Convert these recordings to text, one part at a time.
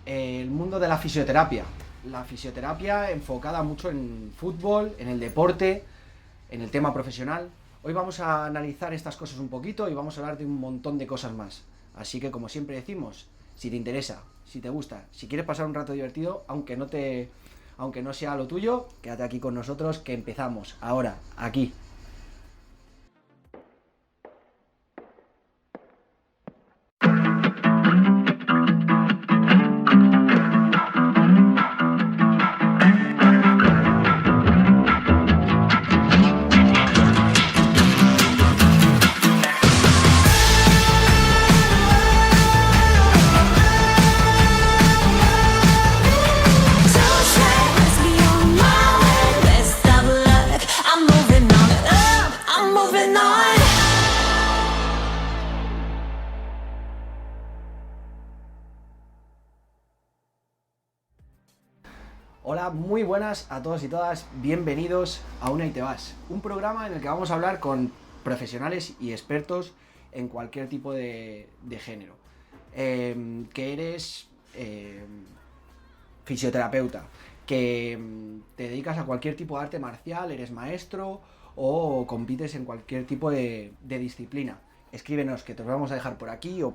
el mundo de la fisioterapia. La fisioterapia enfocada mucho en fútbol, en el deporte, en el tema profesional. Hoy vamos a analizar estas cosas un poquito y vamos a hablar de un montón de cosas más. Así que, como siempre decimos, si te interesa, si te gusta, si quieres pasar un rato divertido, aunque no sea lo tuyo, quédate aquí con nosotros que empezamos ahora, aquí. Hola, muy buenas a todos y todas, bienvenidos a Una y Te Vas, un programa en el que vamos a hablar con profesionales y expertos en cualquier tipo de género. Que eres fisioterapeuta, que te dedicas a cualquier tipo de arte marcial, eres maestro o compites en cualquier tipo de disciplina. Escríbenos, que te los vamos a dejar por aquí o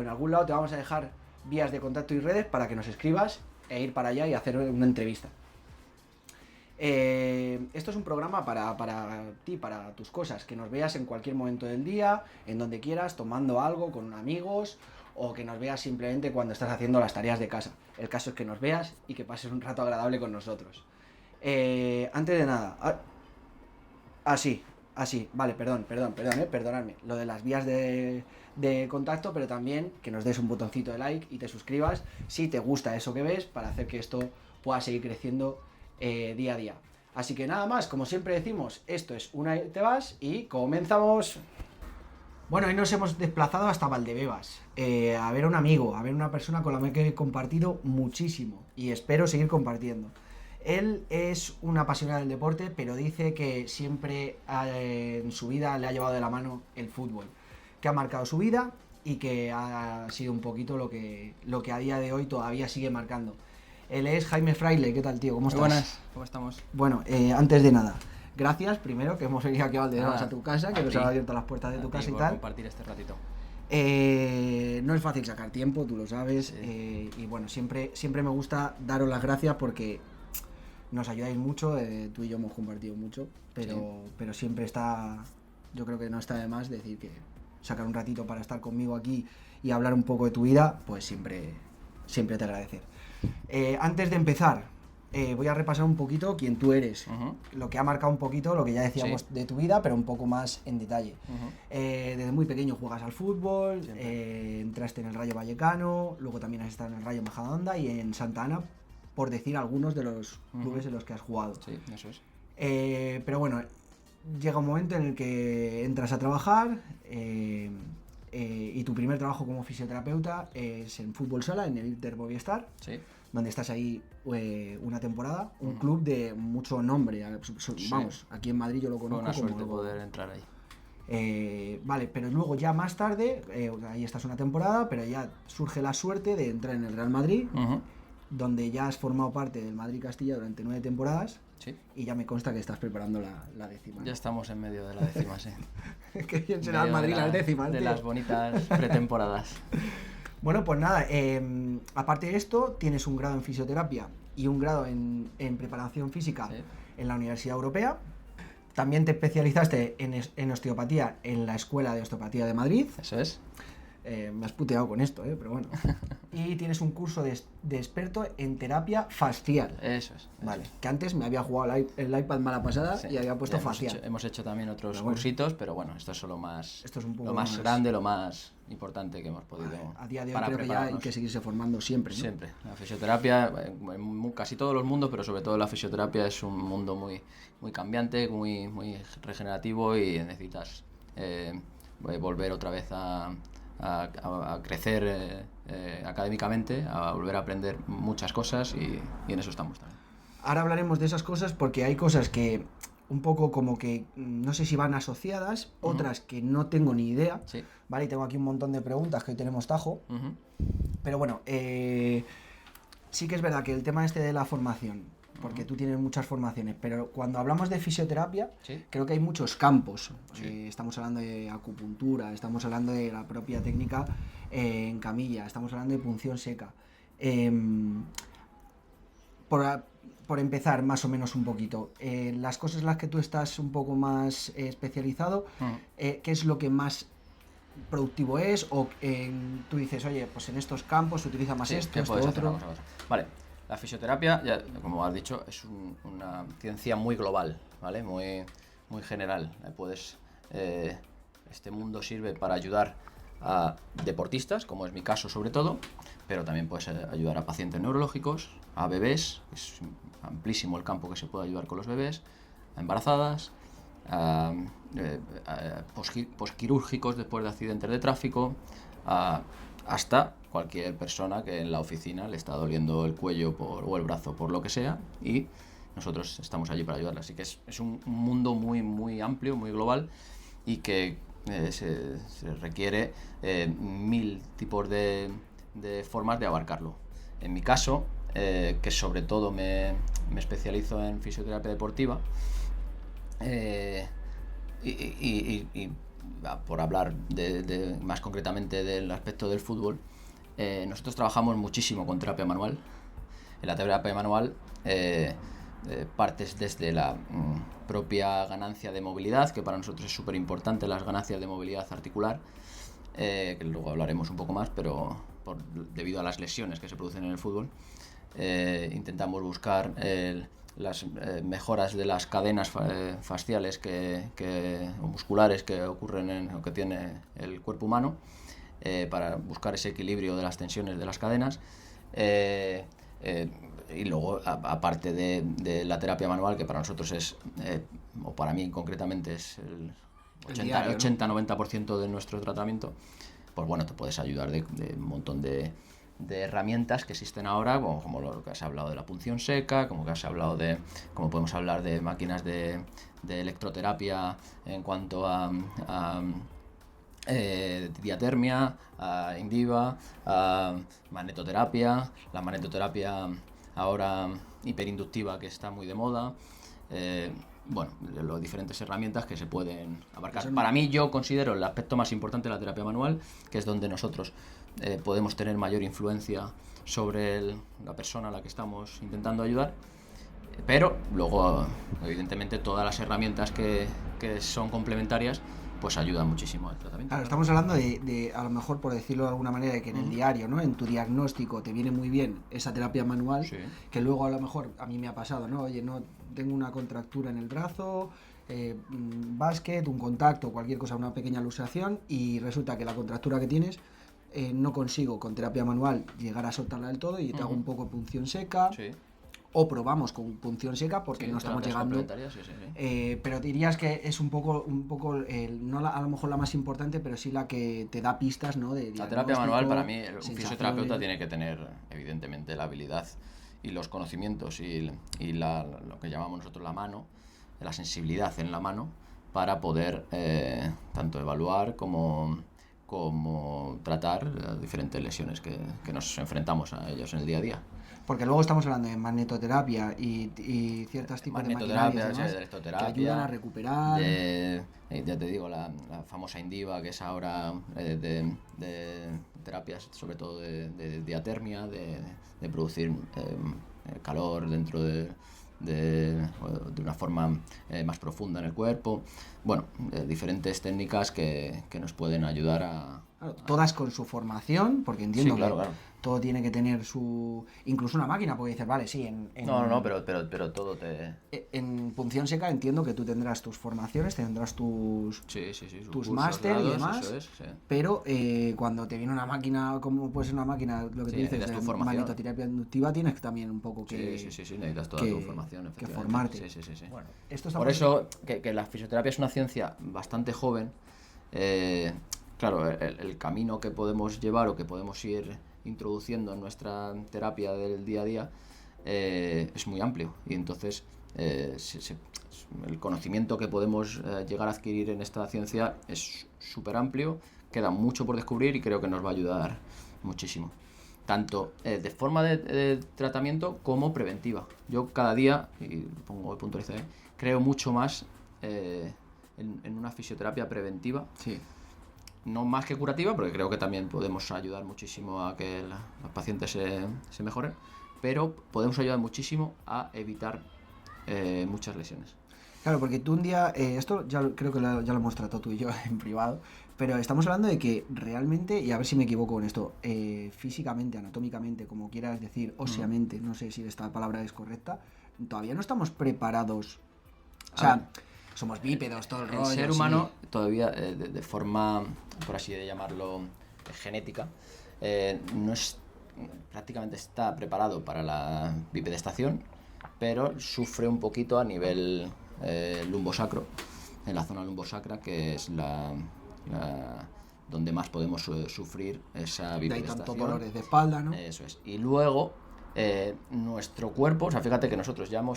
en algún lado te vamos a dejar vías de contacto y redes para que nos escribas e ir para allá y hacer una entrevista. Esto es un programa para ti, para tus cosas, que nos veas en cualquier momento del día, en donde quieras, tomando algo con amigos, o que nos veas simplemente cuando estás haciendo las tareas de casa. El caso es que nos veas y que pases un rato agradable con nosotros. Antes de nada... Vale, perdonadme. Lo de las vías de contacto, pero también que nos des un botoncito de like y te suscribas si te gusta eso que ves, para hacer que esto pueda seguir creciendo día a día. Así que nada más, como siempre decimos, esto es Una y Te Vas y comenzamos. Bueno, hoy nos hemos desplazado hasta Valdebebas, a ver a un amigo, a ver una persona con la que he compartido muchísimo y espero seguir compartiendo. Él es un apasionado del deporte, pero dice que siempre en su vida le ha llevado de la mano el fútbol, que ha marcado su vida y que ha sido un poquito lo que a día de hoy todavía sigue marcando. Él es Jaime Fraile. ¿Qué tal, tío? ¿Cómo estás? Muy buenas, ¿cómo estamos? Bueno, antes de nada, gracias primero que hemos venido aquí a Valdebebas a tu casa, que nos ha abierto las puertas de tu casa y tal. Compartir este ratito. No es fácil sacar tiempo, tú lo sabes, sí. Y bueno, siempre me gusta daros las gracias porque nos ayudáis mucho, tú y yo hemos compartido mucho, pero siempre está, yo creo que no está de más decir que sacar un ratito para estar conmigo aquí y hablar un poco de tu vida, pues siempre te agradecer. Antes de empezar, voy a repasar un poquito quién tú eres, lo que ha marcado un poquito, lo que ya decíamos de tu vida, pero un poco más en detalle. Desde muy pequeño juegas al fútbol, entraste en el Rayo Vallecano, luego también has estado en el Rayo Majadahonda y en Santa Ana, por decir algunos de los clubes en los que has jugado. Sí, eso es. Pero bueno, llega un momento en el que entras a trabajar y tu primer trabajo como fisioterapeuta es en fútbol sala, en el Inter Movistar, sí, donde estás ahí una temporada, un club de mucho nombre. Vamos, aquí en Madrid yo lo conozco. Fue una suerte poder entrar ahí. Vale, pero luego ya más tarde, ahí estás una temporada, pero ya surge la suerte de entrar en el Real Madrid, donde ya has formado parte del Madrid-Castilla durante 9 temporadas, sí, y ya me consta que estás preparando la décima. Ya estamos en medio de la décima, sí. Qué bien será el Madrid las décimas, de tío. las bonitas pretemporadas. Bueno, pues nada, aparte de esto, tienes un grado en fisioterapia y un grado en preparación física, sí, en la Universidad Europea. También te especializaste en osteopatía en la Escuela de Osteopatía de Madrid. Eso es. Me has puteado con esto, pero bueno. Y tienes un curso de experto en terapia fascial. Eso es. Vale, que antes me había jugado el iPad mala pasada, sí, y había puesto fascial. Hemos hecho también otros cursitos, pero bueno, esto es lo más grande, lo más importante que hemos podido. A día de hoy creo que ya hay que seguirse formando siempre, ¿no? Siempre. La fisioterapia, en casi todos los mundos, pero sobre todo la fisioterapia es un mundo muy, muy cambiante, muy regenerativo y necesitas volver otra vez a crecer académicamente, a volver a aprender muchas cosas y en eso estamos también. Ahora hablaremos de esas cosas porque hay cosas que un poco como que no sé si van asociadas, otras que no tengo ni idea, sí, ¿vale? Y tengo aquí un montón de preguntas que hoy tenemos tajo, Pero bueno, sí que es verdad que el tema este de la formación, porque tú tienes muchas formaciones, pero cuando hablamos de fisioterapia, ¿Sí? creo que hay muchos campos. Sí. Estamos hablando de acupuntura, estamos hablando de la propia técnica en camilla, estamos hablando de punción seca. Por, por empezar más o menos un poquito, las cosas en las que tú estás un poco más especializado, ¿qué es lo que más productivo es? O tú dices, oye, pues en estos campos se utiliza más Sí, esto, ¿qué esto, puedes hacer? otro. Vamos a ver. Vale, la fisioterapia, ya, como has dicho, es una ciencia muy global, ¿vale? Muy general. Este mundo sirve para ayudar a deportistas, como es mi caso sobre todo, pero también puedes ayudar a pacientes neurológicos, a bebés, es amplísimo el campo que se puede ayudar con los bebés, a embarazadas, a posquirúrgicos después de accidentes de tráfico, hasta cualquier persona que en la oficina le está doliendo el cuello o el brazo por lo que sea, y nosotros estamos allí para ayudarla. Así que es un mundo muy amplio, muy global, y que se requiere 1000 tipos de formas de abarcarlo. En mi caso, que sobre todo me especializo en fisioterapia deportiva, y por hablar más concretamente del aspecto del fútbol, nosotros trabajamos muchísimo con terapia manual. En la terapia manual partes desde la propia ganancia de movilidad, que para nosotros es súper importante, las ganancias de movilidad articular, que luego hablaremos un poco más, pero debido a las lesiones que se producen en el fútbol, intentamos buscar las mejoras de las cadenas fasciales o musculares que ocurren o que tiene el cuerpo humano, para buscar ese equilibrio de las tensiones de las cadenas. Y luego, aparte de la terapia manual, que para nosotros es, o para mí concretamente, es el 80-90% de nuestro tratamiento, pues bueno, te puedes ayudar de un montón de herramientas que existen ahora, como lo que has hablado de la punción seca, como podemos hablar de máquinas de electroterapia en cuanto a diatermia, a Indiva, a magnetoterapia, la magnetoterapia ahora hiperinductiva, que está muy de moda. Bueno, las diferentes herramientas que se pueden abarcar. Para mí, yo considero el aspecto más importante de la terapia manual, que es donde nosotros podemos tener mayor influencia sobre la persona a la que estamos intentando ayudar. Pero luego, evidentemente, todas las herramientas que son complementarias, pues ayudan muchísimo al tratamiento. Claro, estamos hablando de, a lo mejor, por decirlo de alguna manera, de que en el diario, ¿no? En tu diagnóstico te viene muy bien esa terapia manual, Sí. que luego a lo mejor a mí me ha pasado, ¿no? Oye, no tengo una contractura en el brazo, básquet, un contacto, cualquier cosa, una pequeña luxación, y resulta que la contractura que tienes no consigo con terapia manual llegar a soltarla del todo y te hago un poco de punción seca. Sí. O probamos con punción seca porque Sí, no estamos terapias llegando. complementarias, Pero dirías que es un poco no a lo mejor la más importante, pero sí la que te da pistas, ¿no? De La terapia manual, para mí, un sensaciones. fisioterapeuta tiene que tener, evidentemente, la habilidad y los conocimientos y lo que llamamos nosotros la mano, la sensibilidad en la mano, para poder tanto evaluar como tratar las diferentes lesiones que nos enfrentamos a ellos en el día a día. Porque luego estamos hablando de magnetoterapia y ciertos tipos de maquinarias de demás, electroterapia, que ayudan a recuperar. Ya te digo, la famosa Indiva, que es ahora de terapias, sobre todo de diatermia, de producir calor dentro de una forma más profunda en el cuerpo. Bueno, diferentes técnicas que nos pueden ayudar a... Claro, todas con su formación, porque entiendo Sí, claro, que claro. todo tiene que tener su... Incluso una máquina, porque dices, vale, sí, No, pero todo te... En punción seca entiendo que tú tendrás tus formaciones, tendrás tus cursos, máster y grados, demás, eso es, sí. pero cuando te viene una máquina, como puede ser una máquina, lo que Sí, tú dices, necesitas de tu formación. magnetoterapia inductiva, tienes que también un poco que... Sí, necesitas toda tu formación, que efectivamente. formarte. Sí. Bueno, esto Por eso, que la fisioterapia es una ciencia bastante joven. Claro, el camino que podemos llevar o que podemos ir introduciendo en nuestra terapia del día a día es muy amplio, y entonces el conocimiento que podemos llegar a adquirir en esta ciencia es súper amplio, queda mucho por descubrir y creo que nos va a ayudar muchísimo. tanto de forma de tratamiento como preventiva. Yo cada día, y pongo el punto de creo mucho más en una fisioterapia preventiva. Sí. No más que curativa, porque creo que también podemos ayudar muchísimo a que los pacientes se mejoren, pero podemos ayudar muchísimo a evitar muchas lesiones. Claro, porque tú un día, esto ya creo que ya lo hemos tratado tú y yo en privado, pero estamos hablando de que realmente, y a ver si me equivoco con esto, físicamente, anatómicamente, como quieras decir, óseamente, no sé si esta palabra es correcta, todavía no estamos preparados. O sea, somos bípedos, todo el rollo. El ser humano todavía, de forma, por así de llamarlo, genética, no es, prácticamente está preparado para la bipedestación, pero sufre un poquito a nivel lumbosacro, en la zona lumbosacra, que es donde más podemos sufrir esa bipedestación. De ahí tantos dolores de espalda, ¿no? Eso es. Y luego, nuestro cuerpo, o sea, fíjate que nosotros ya no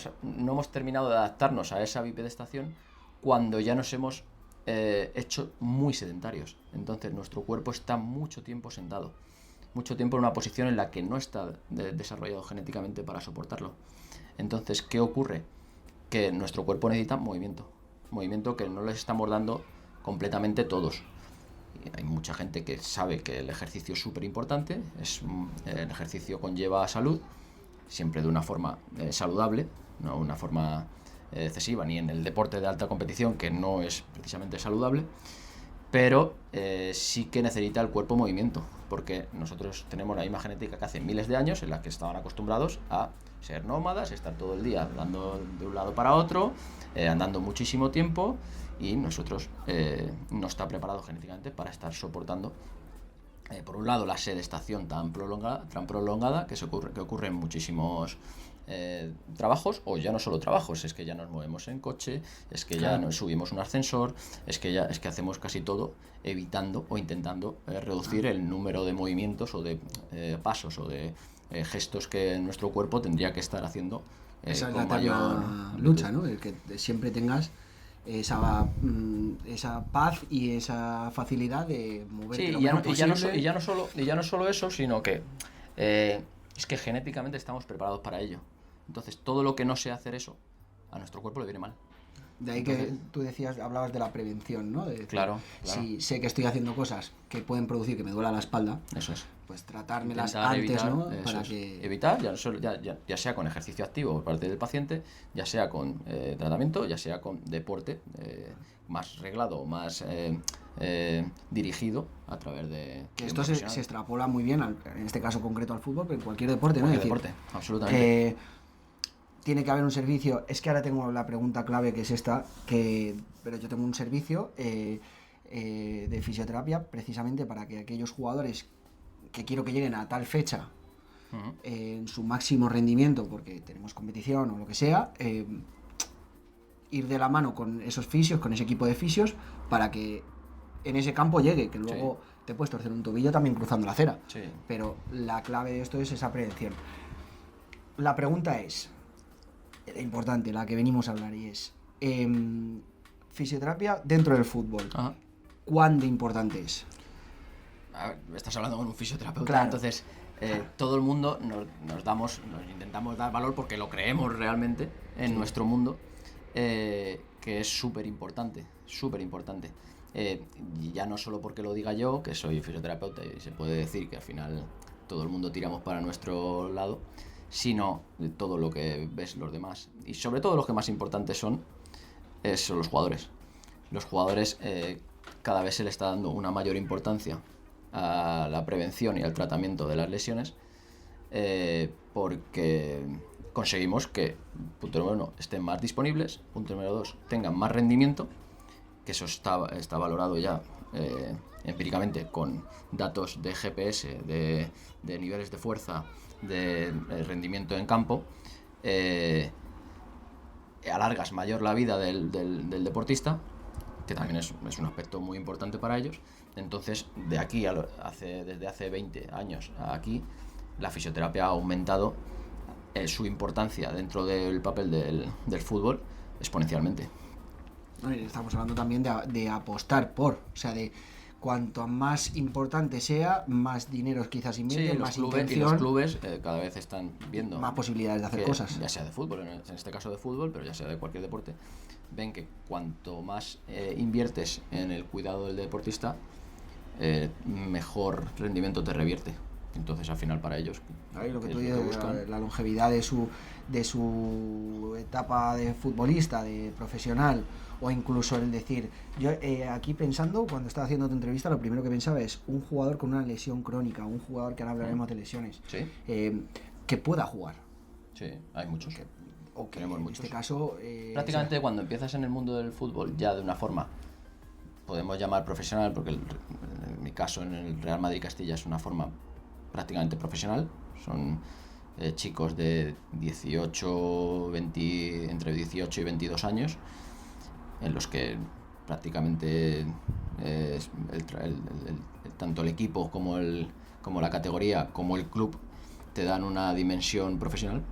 hemos terminado de adaptarnos a esa bipedestación cuando ya nos hemos hecho muy sedentarios. Entonces, nuestro cuerpo está mucho tiempo sentado, mucho tiempo en una posición en la que no está desarrollado genéticamente para soportarlo. Entonces, ¿qué ocurre? Que nuestro cuerpo necesita movimiento que no les estamos dando completamente todos. Y hay mucha gente que sabe que el ejercicio es súper importante, el ejercicio conlleva salud, siempre de una forma saludable, no una forma excesiva, ni en el deporte de alta competición, que no es precisamente saludable, pero sí que necesita el cuerpo movimiento, porque nosotros tenemos la misma genética que hace miles de años, en la que estaban acostumbrados a ser nómadas, estar todo el día andando de un lado para otro, andando muchísimo tiempo, y nosotros no está preparado genéticamente para estar soportando, por un lado, la sedestación tan prolongada que ocurre en muchísimos trabajos, o ya no solo trabajos, es que ya nos movemos en coche, es que ya nos subimos un ascensor, es que hacemos casi todo evitando o intentando reducir el número de movimientos o de pasos o de gestos que nuestro cuerpo tendría que estar haciendo. Esa es la mayor lucha, ¿no? El que siempre tengas esa paz y esa facilidad de moverte sí, lo menos posible. Y ya no solo eso, sino que es que genéticamente estamos preparados para ello. Entonces, todo lo que no sea hacer eso, a nuestro cuerpo le viene mal. De ahí que tú hablabas de la prevención, ¿no? De decir, claro. Si sé que estoy haciendo cosas que pueden producir que me duela la espalda, eso es. Pues tratármelas Intentar antes, evitar, ¿no? Para que... Evitar, ya sea con ejercicio activo por parte del paciente, ya sea con tratamiento, ya sea con deporte más reglado, más dirigido a través de... Que esto se extrapola muy bien, en este caso concreto al fútbol, pero en cualquier deporte, ¿no? Cualquier deporte, absolutamente. Tiene que haber un servicio, es que ahora tengo la pregunta clave que es esta, pero yo tengo un servicio de fisioterapia precisamente para que aquellos jugadores que quiero que lleguen a tal fecha en su máximo rendimiento, porque tenemos competición o lo que sea, ir de la mano con esos fisios, con ese equipo de fisios, para que en ese campo llegue, que luego te puedes torcer un tobillo también cruzando la acera. Sí. Pero la clave de esto es esa prevención. La pregunta es importante, la que venimos a hablar, y es fisioterapia dentro del fútbol. Ajá. ¿Cuán de importante es? A ver, estás hablando con un fisioterapeuta, claro. Entonces todo el mundo nos intentamos dar valor porque lo creemos realmente en nuestro mundo, que es súper importante, súper importante. Ya no solo porque lo diga yo, que soy fisioterapeuta y se puede decir que al final todo el mundo tiramos para nuestro lado, sino de todo lo que ves los demás. Y sobre todo los que más importantes son los jugadores. Los jugadores cada vez se le está dando una mayor importancia a la prevención y al tratamiento de las lesiones, porque conseguimos que, punto número 1, estén más disponibles, punto número 2, tengan más rendimiento, que eso está valorado ya empíricamente con datos de GPS, de niveles de fuerza, de rendimiento en campo. Alargas mayor la vida del deportista, que también es un aspecto muy importante para ellos. Entonces, desde hace 20 años a aquí, la fisioterapia ha aumentado su importancia dentro del papel del fútbol exponencialmente. Estamos hablando también de apostar por, o sea, de cuanto más importante sea, más dinero quizás invierten, Sí, más y intención, los clubes cada vez están viendo más posibilidades de hacer que, cosas. ya sea de fútbol, en este caso de fútbol, pero ya sea de cualquier deporte, ven que cuanto más inviertes en el cuidado del deportista, mejor rendimiento te revierte. Entonces, al final, para ellos, Ahí lo que que tú es lo dices, que buscan. la longevidad de su etapa de futbolista, de profesional, o incluso el decir, yo aquí pensando, cuando estaba haciendo tu entrevista, lo primero que pensaba es un jugador con una lesión crónica, un jugador que ahora hablaremos de lesiones, Sí, que pueda jugar. sí, hay muchos. O que Tenemos en muchos. este caso... Prácticamente cuando empiezas en el mundo del fútbol, ya de una forma, podemos llamar profesional, porque en mi caso en el Real Madrid Castilla es una forma prácticamente profesional. Son chicos de 18, 20, entre 18 y 22 años, en los que prácticamente tanto el equipo como la categoría, como el club, te dan una dimensión profesional.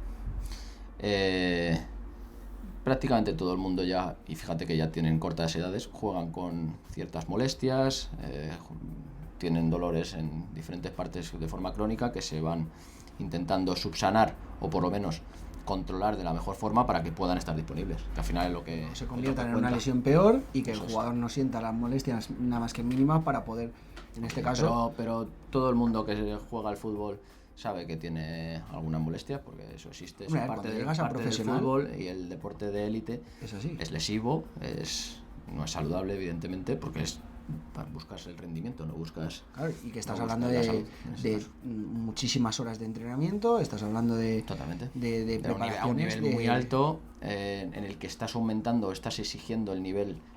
Prácticamente todo el mundo ya, y fíjate que ya tienen cortas edades, juegan con ciertas molestias, tienen dolores en diferentes partes de forma crónica que se van intentando subsanar o por lo menos controlar de la mejor forma para que puedan estar disponibles, que al final es lo que se conviertan en cuenta. una lesión peor y que Eso el es. jugador no sienta las molestias nada más que mínimas para poder, en este caso... Pero todo el mundo que juega al fútbol sabe que tiene alguna molestia, porque eso existe, es Hombre, parte, cuando llegas a parte del profesional, fútbol, y el deporte de élite es así. es lesivo, no es saludable, evidentemente, porque buscas el rendimiento, no buscas... Claro, y que estás no hablando buscas la de, salud, en este caso. muchísimas horas de entrenamiento, estás hablando de, Totalmente. de A un preparaciones nivel muy alto, en el que estás aumentando, estás exigiendo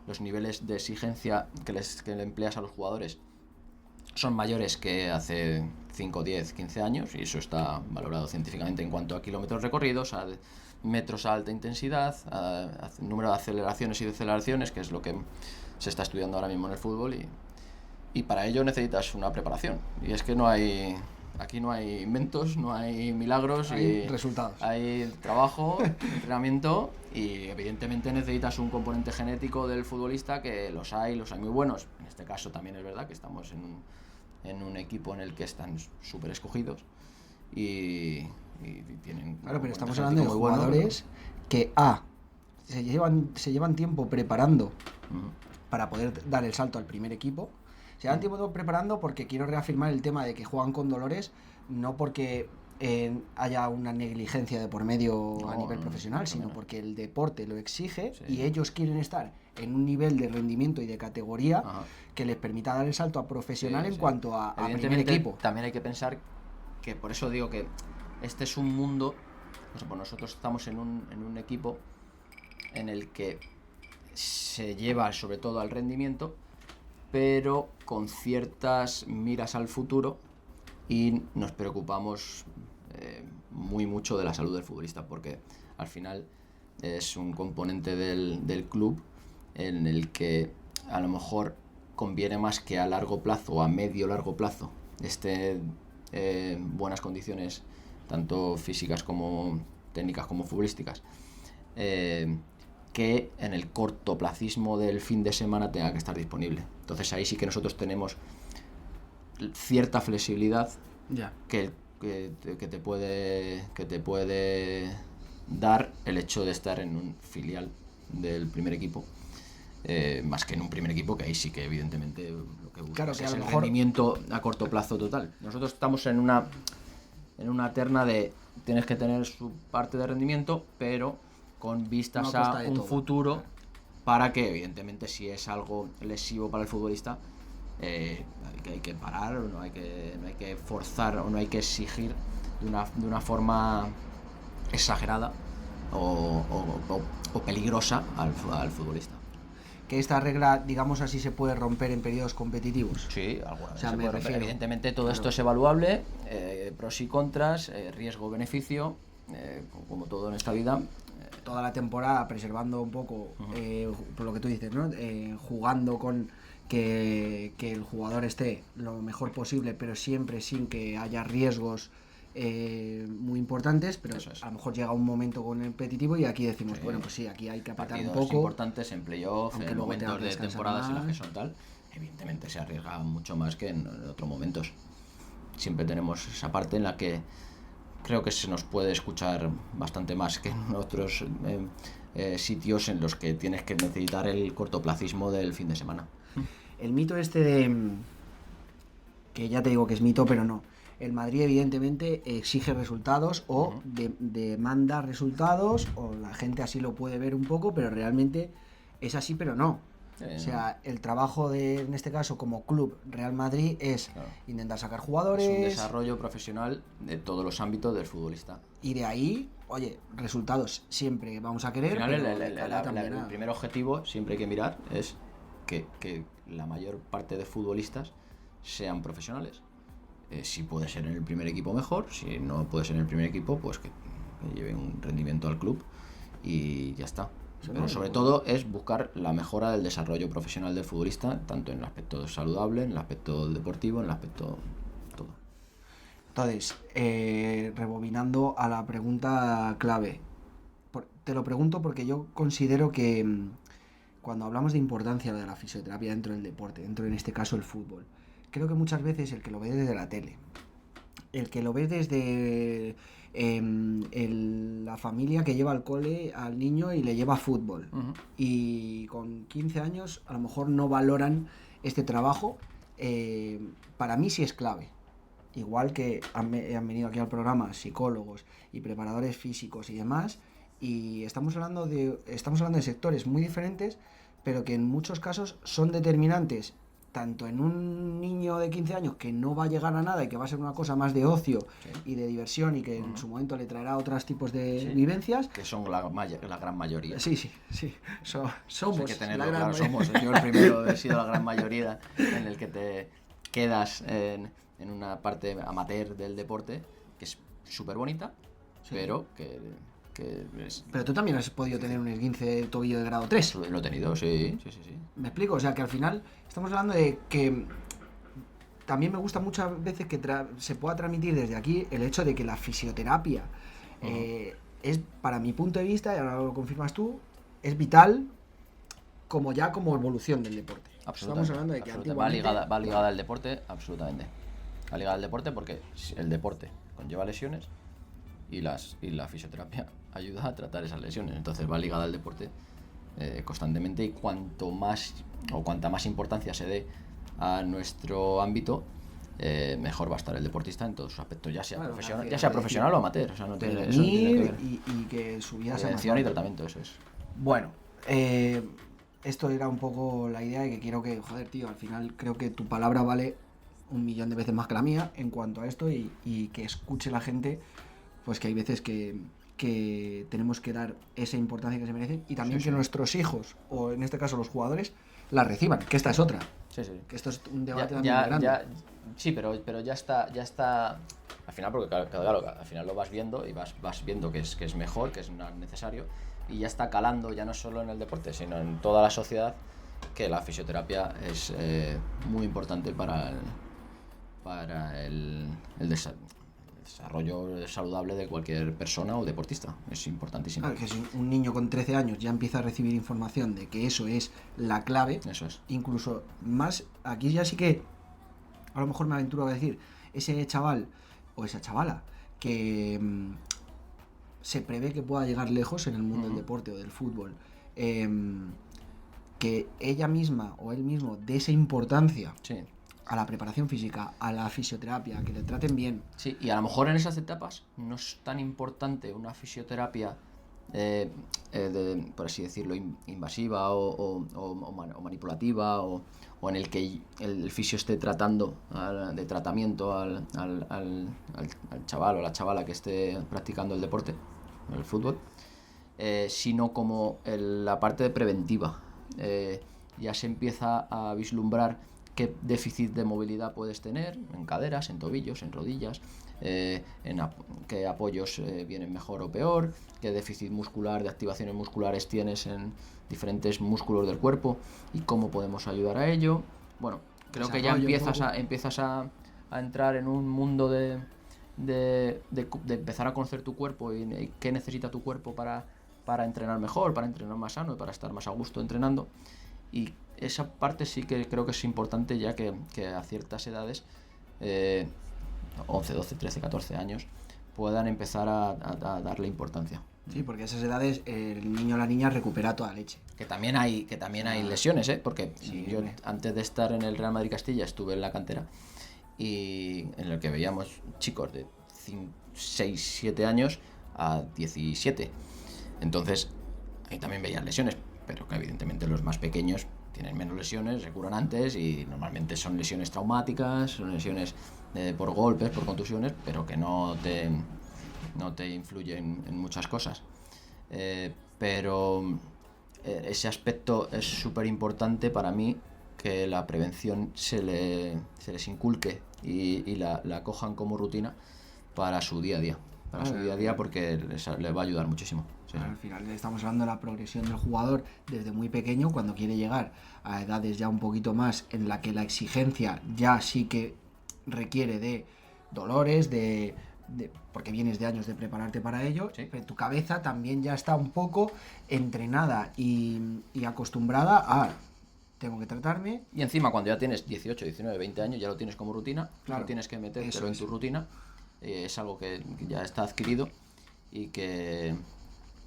los niveles de exigencia que le empleas a los jugadores son mayores que hace 5, 10, 15 años, y eso está valorado científicamente en cuanto a kilómetros recorridos, a metros a alta intensidad, a número de aceleraciones y deceleraciones, que es lo que se está estudiando ahora mismo en el fútbol, y para ello necesitas una preparación. Y es que aquí no hay inventos, no hay milagros, hay y resultados. hay trabajo, entrenamiento, y evidentemente necesitas un componente genético del futbolista, que los hay muy buenos. En este caso también es verdad que estamos en un equipo en el que están súper escogidos y tienen... Claro, pero estamos genético hablando de muy bueno, jugadores que se llevan tiempo preparando para poder dar el salto al primer equipo. Se llevan tiempo preparando porque quiero reafirmar el tema de que juegan con dolores, no porque haya una negligencia de por medio a nivel profesional, sino porque el deporte lo exige, Sí. y ellos quieren estar en un nivel de rendimiento y de categoría Ajá. que les permita dar el salto a profesional en Sí. cuanto a primer Evidentemente, equipo. también hay que pensar que, por eso digo que este es un mundo, pues nosotros estamos en un equipo en el que se lleva sobre todo al rendimiento, pero con ciertas miras al futuro, y nos preocupamos muy mucho de la salud del futbolista, porque al final es un componente del club en el que a lo mejor conviene más que a largo plazo o a medio largo plazo esté en buenas condiciones, tanto físicas como técnicas como futbolísticas, que en el cortoplacismo del fin de semana tenga que estar disponible. Entonces ahí sí que nosotros tenemos cierta flexibilidad Ya. que te puede dar el hecho de estar en un filial del primer equipo, más que en un primer equipo, que ahí sí que evidentemente lo que buscas, Claro, que es a lo el mejor... rendimiento a corto plazo total. Nosotros estamos en una terna de tienes que tener su parte de rendimiento, pero con vistas No a costa a de un todo. futuro, para que evidentemente, si es algo lesivo para el futbolista, hay que parar, o no hay que forzar, o no hay que exigir de una forma exagerada o peligrosa al futbolista. Que esta regla, digamos así, se puede romper en periodos competitivos. Sí, alguna vez. O sea, se me puede romper. refiero. Evidentemente todo Claro. esto es evaluable, pros y contras, riesgo-beneficio, como todo en esta vida. Toda la temporada preservando un poco, por lo que tú dices, ¿no? Jugando con que el jugador esté lo mejor posible, pero siempre sin que haya riesgos muy importantes, pero Eso es. a lo mejor llega un momento competitivo y aquí decimos, Sí. bueno, pues sí, aquí hay que apretar un Partidos poco. importantes en playoff, aunque en luego tenga momentos que de descansar temporadas en las que más. son tal. evidentemente se arriesga mucho más que en otros momentos. Siempre tenemos esa parte en la que creo que se nos puede escuchar bastante más que en otros sitios en los que tienes que necesitar el cortoplacismo del fin de semana. El mito este de... que ya te digo que es mito, pero no. El Madrid evidentemente exige resultados o demanda resultados, o la gente así lo puede ver un poco, pero realmente es así, pero no. O sea, el trabajo de, en este caso, como club Real Madrid es intentar sacar jugadores. Es un desarrollo profesional de todos los ámbitos del futbolista. Y de ahí, oye, resultados siempre vamos a querer. Al final, el primer objetivo, siempre hay que mirar, es que la mayor parte de futbolistas sean profesionales. Si puede ser en el primer equipo, mejor. Si no puede ser en el primer equipo, pues que lleve un rendimiento al club y ya está. Pero sobre todo es buscar la mejora del desarrollo profesional del futbolista, tanto en el aspecto saludable, en el aspecto deportivo, en el aspecto todo. Entonces, rebobinando a la pregunta clave, te lo pregunto porque yo considero que cuando hablamos de importancia de la fisioterapia dentro del deporte, dentro en este caso el fútbol, creo que muchas veces el que lo ve desde la tele, el que lo ve desde la familia que lleva al cole al niño y le lleva fútbol, y con 15 años a lo mejor no valoran este trabajo, para mí sí es clave. Igual que han venido aquí al programa psicólogos y preparadores físicos y demás, y estamos hablando de sectores muy diferentes, pero que en muchos casos son determinantes, tanto en un niño de 15 años que no va a llegar a nada y que va a ser una cosa más de ocio y de diversión y que en su momento le traerá otros tipos de vivencias. Que son la gran mayoría. Sí. Somos. Hay que tenerlo la gran claro, somos. Yo el primero he sido la gran mayoría en el que te quedas en una parte amateur del deporte, que es súper bonita, pero que es... Pero tú también has podido tener un esguince de tobillo de grado 3. Lo he tenido, sí. ¿Me explico? O sea, que al final estamos hablando de que también me gusta muchas veces que se pueda transmitir desde aquí el hecho de que la fisioterapia es, para mi punto de vista, y ahora lo confirmas tú, es vital como evolución del deporte. Estamos hablando de que antiguamente... va ligada al deporte, absolutamente. Va ligada al deporte porque el deporte conlleva lesiones y la fisioterapia ayuda a tratar esas lesiones. Entonces va ligada al deporte constantemente, y cuanta más importancia se dé a nuestro ámbito, mejor va a estar el deportista en todos sus aspectos, ya sea profesional o amateur. O sea, no tiene que ver. Y que su vida sea prevención y tratamiento, eso es. Bueno, esto era un poco la idea de que quiero que, joder, tío, al final creo que tu palabra vale 1.000.000 de veces más que la mía en cuanto a esto, y que escuche la gente, pues que hay veces que tenemos que dar esa importancia que se merecen, y también que nuestros hijos, o en este caso los jugadores, la reciban, que esta es otra. Que esto es un debate también grande. Sí, pero ya está al final, porque claro, al final lo vas viendo y vas viendo que es mejor, que es necesario, y ya está calando, ya no solo en el deporte, sino en toda la sociedad, que la fisioterapia es muy importante para el desarrollo saludable de cualquier persona o deportista. Es importantísimo. Claro, que si un niño con 13 años ya empieza a recibir información de que eso es la clave, eso es. Incluso más, aquí ya sí que a lo mejor me aventuro a decir, ese chaval o esa chavala que se prevé que pueda llegar lejos en el mundo del deporte o del fútbol, que ella misma o él mismo dé esa importancia a la preparación física, a la fisioterapia, que le traten bien. Sí, y a lo mejor en esas etapas no es tan importante una fisioterapia, por así decirlo, invasiva o manipulativa, o en el que el fisio esté tratando de tratamiento al chaval o la chavala que esté practicando el deporte, el fútbol, sino como la parte preventiva. Ya se empieza a vislumbrar qué déficit de movilidad puedes tener en caderas, en tobillos, en rodillas, qué apoyos vienen mejor o peor, qué déficit muscular de activaciones musculares tienes en diferentes músculos del cuerpo y cómo podemos ayudar a ello. Bueno, creo que ya empiezas a entrar en un mundo de empezar a conocer tu cuerpo y qué necesita tu cuerpo para entrenar mejor, para entrenar más sano y para estar más a gusto entrenando. Y esa parte sí que creo que es importante, ya que a ciertas edades, 11, 12, 13, 14 años, puedan empezar a darle importancia. Sí, porque a esas edades el niño o la niña recupera toda leche. Que también hay lesiones, porque Sí, yo hombre. antes de estar en el Real Madrid Castilla estuve en la cantera, y en el que veíamos chicos de 6, 7 años a 17. Entonces, ahí también veían lesiones, pero que evidentemente los más pequeños tienen menos lesiones, se curan antes y normalmente son lesiones traumáticas, son lesiones por golpes, por contusiones, pero que no te influyen en muchas cosas. Pero ese aspecto es súper importante para mí, que la prevención se les inculque y la cojan como rutina para su día a día. Porque les va a ayudar muchísimo. Sí. Al final estamos hablando de la progresión del jugador desde muy pequeño, cuando quiere llegar a edades ya un poquito más en la que la exigencia ya sí que requiere de dolores, porque vienes de años de prepararte para ello, Sí. pero tu cabeza también ya está un poco entrenada y acostumbrada a tengo que tratarme. Y encima, cuando ya tienes 18, 19, 20 años, ya lo tienes como rutina, Claro, no tienes que metértelo eso en es. tu rutina, es algo que ya está adquirido y que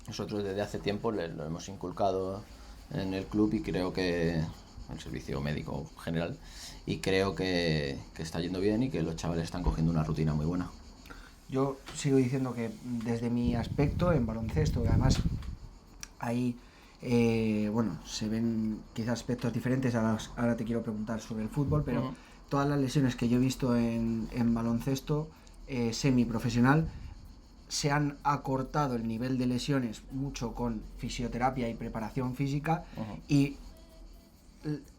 nosotros desde hace tiempo lo hemos inculcado en el club, y creo que el servicio médico general, y creo que está yendo bien y que los chavales están cogiendo una rutina muy buena. Yo sigo diciendo que desde mi aspecto en baloncesto, además ahí se ven quizás aspectos diferentes. Ahora te quiero preguntar sobre el fútbol, pero todas las lesiones que yo he visto en baloncesto semiprofesional se han acortado el nivel de lesiones mucho con fisioterapia y preparación física, y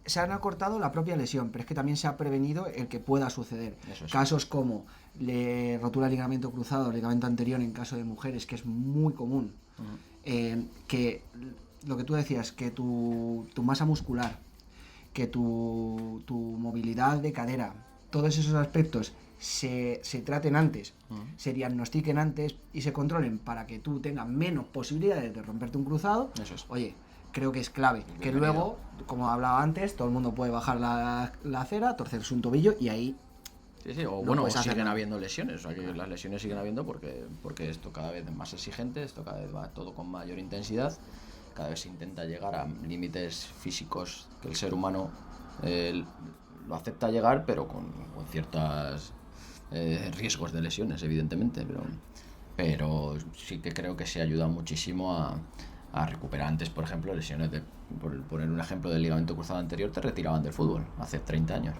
se han acortado la propia lesión, pero es que también se ha prevenido el que pueda suceder. Eso sí. Casos como rotura de ligamento cruzado, ligamento anterior en caso de mujeres, que es muy común. Que lo que tú decías, que tu masa muscular, que tu movilidad de cadera, todos esos aspectos se traten antes, se diagnostiquen antes y se controlen para que tú tengas menos posibilidades de romperte un cruzado. Eso es. Oye, creo que es clave. Que luego, como hablaba antes, todo el mundo puede bajar la acera, torcerse un tobillo y ahí... Sí, o no bueno, puedes hacer siguen nada. habiendo lesiones, o sea, que las lesiones siguen habiendo porque esto cada vez es más exigente, esto cada vez va todo con mayor intensidad, cada vez se intenta llegar a límites físicos que el ser humano lo acepta llegar, pero con ciertos riesgos de lesiones, evidentemente, pero sí que creo que se ayuda muchísimo a recuperar. Antes, por ejemplo, lesiones por poner un ejemplo del ligamento cruzado anterior, te retiraban del fútbol hace 30 años.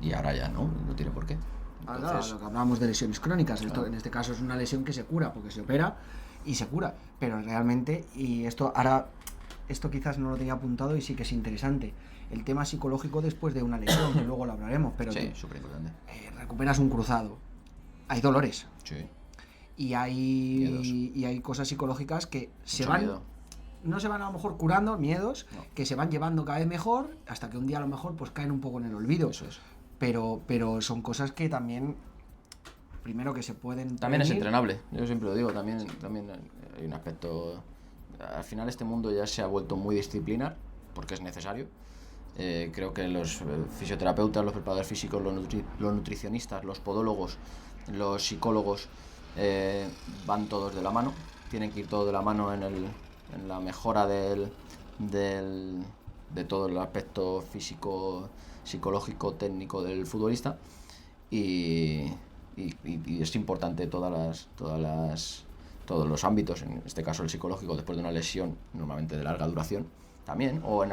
Y ahora ya no tiene por qué. Entonces, Lo que hablábamos de lesiones crónicas, claro. en este caso es una lesión que se cura, porque se opera y se cura, pero realmente, y esto quizás no lo tenía apuntado y sí que es interesante, el tema psicológico después de una lesión, que luego lo hablaremos, pero sí, súper importante. Recuperas un cruzado, hay dolores Sí. y hay cosas psicológicas que se Mucho van... miedo. No se van a lo mejor curando, miedos, No. que se van llevando cada vez mejor, hasta que un día a lo mejor pues caen un poco en el olvido. Eso es. Pero son cosas que también, primero, que se pueden También es prevenir. entrenable, yo siempre lo digo, también hay un aspecto... Al final este mundo ya se ha vuelto muy disciplinar, porque es necesario. Creo que los fisioterapeutas, los preparadores físicos, los nutricionistas, los podólogos, los psicólogos van todos de la mano, tienen que ir todos de la mano en la mejora de todo el aspecto físico, psicológico, técnico del futbolista, y es importante todos los ámbitos, en este caso el psicológico, después de una lesión normalmente de larga duración también, o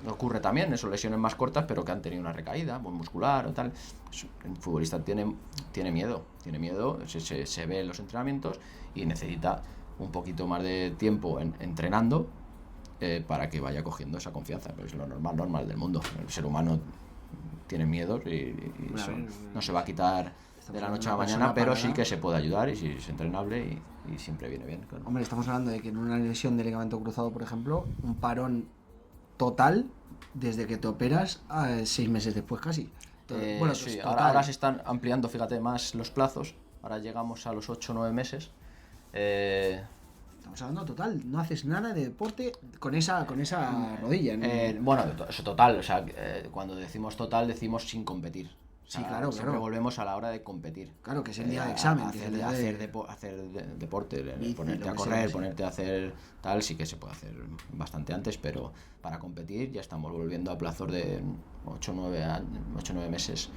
ocurre también eso, lesiones más cortas pero que han tenido una recaída muy muscular o tal. El futbolista tiene miedo, se ve en los entrenamientos y necesita un poquito más de tiempo entrenando para que vaya cogiendo esa confianza. Pero es lo normal del mundo. El ser humano tiene miedos y eso no se va a quitar de la noche a la mañana, pero sí que se puede ayudar y sí es entrenable y siempre viene bien. Claro. Hombre, estamos hablando de que en una lesión de ligamento cruzado, por ejemplo, un parón total desde que te operas a 6 meses después casi. Sí, ahora se están ampliando, fíjate, más los plazos. Ahora llegamos a los 8 o 9 meses. Estamos hablando total, no haces nada de deporte con esa rodilla, ¿no? Bueno, eso total, o sea, cuando decimos total decimos sin competir. O sea, Sí, claro, siempre claro. volvemos a la hora de competir. Claro, que es el día de examen. Hacer, que es el día de deporte, bici, ponerte lo a que correr, sea, sí. ponerte a hacer tal, sí que se puede hacer bastante antes, pero para competir ya estamos volviendo a plazos de 8 o 9 meses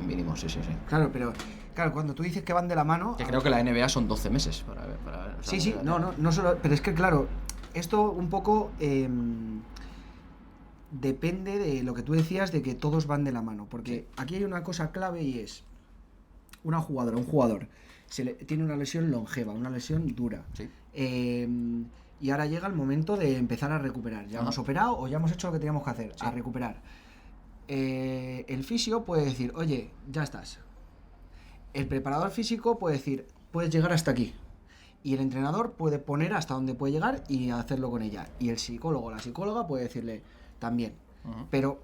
mínimo, sí. Claro, pero claro, cuando tú dices que van de la mano... Que creo que la NBA son 12 meses para ver. O sea, Sí, no solo... Pero es que claro, esto un poco depende de lo que tú decías de que todos van de la mano. Porque aquí hay una cosa clave y es un jugador tiene una lesión longeva, una lesión dura. Sí. Y ahora llega el momento de empezar a recuperar. Ya hemos operado o ya hemos hecho lo que teníamos que hacer, Sí. a recuperar. El fisio puede decir, oye, ya estás. El preparador físico puede decir, puedes llegar hasta aquí. Y el entrenador puede poner hasta dónde puede llegar y hacerlo con ella. Y el psicólogo o la psicóloga puede decirle también. Pero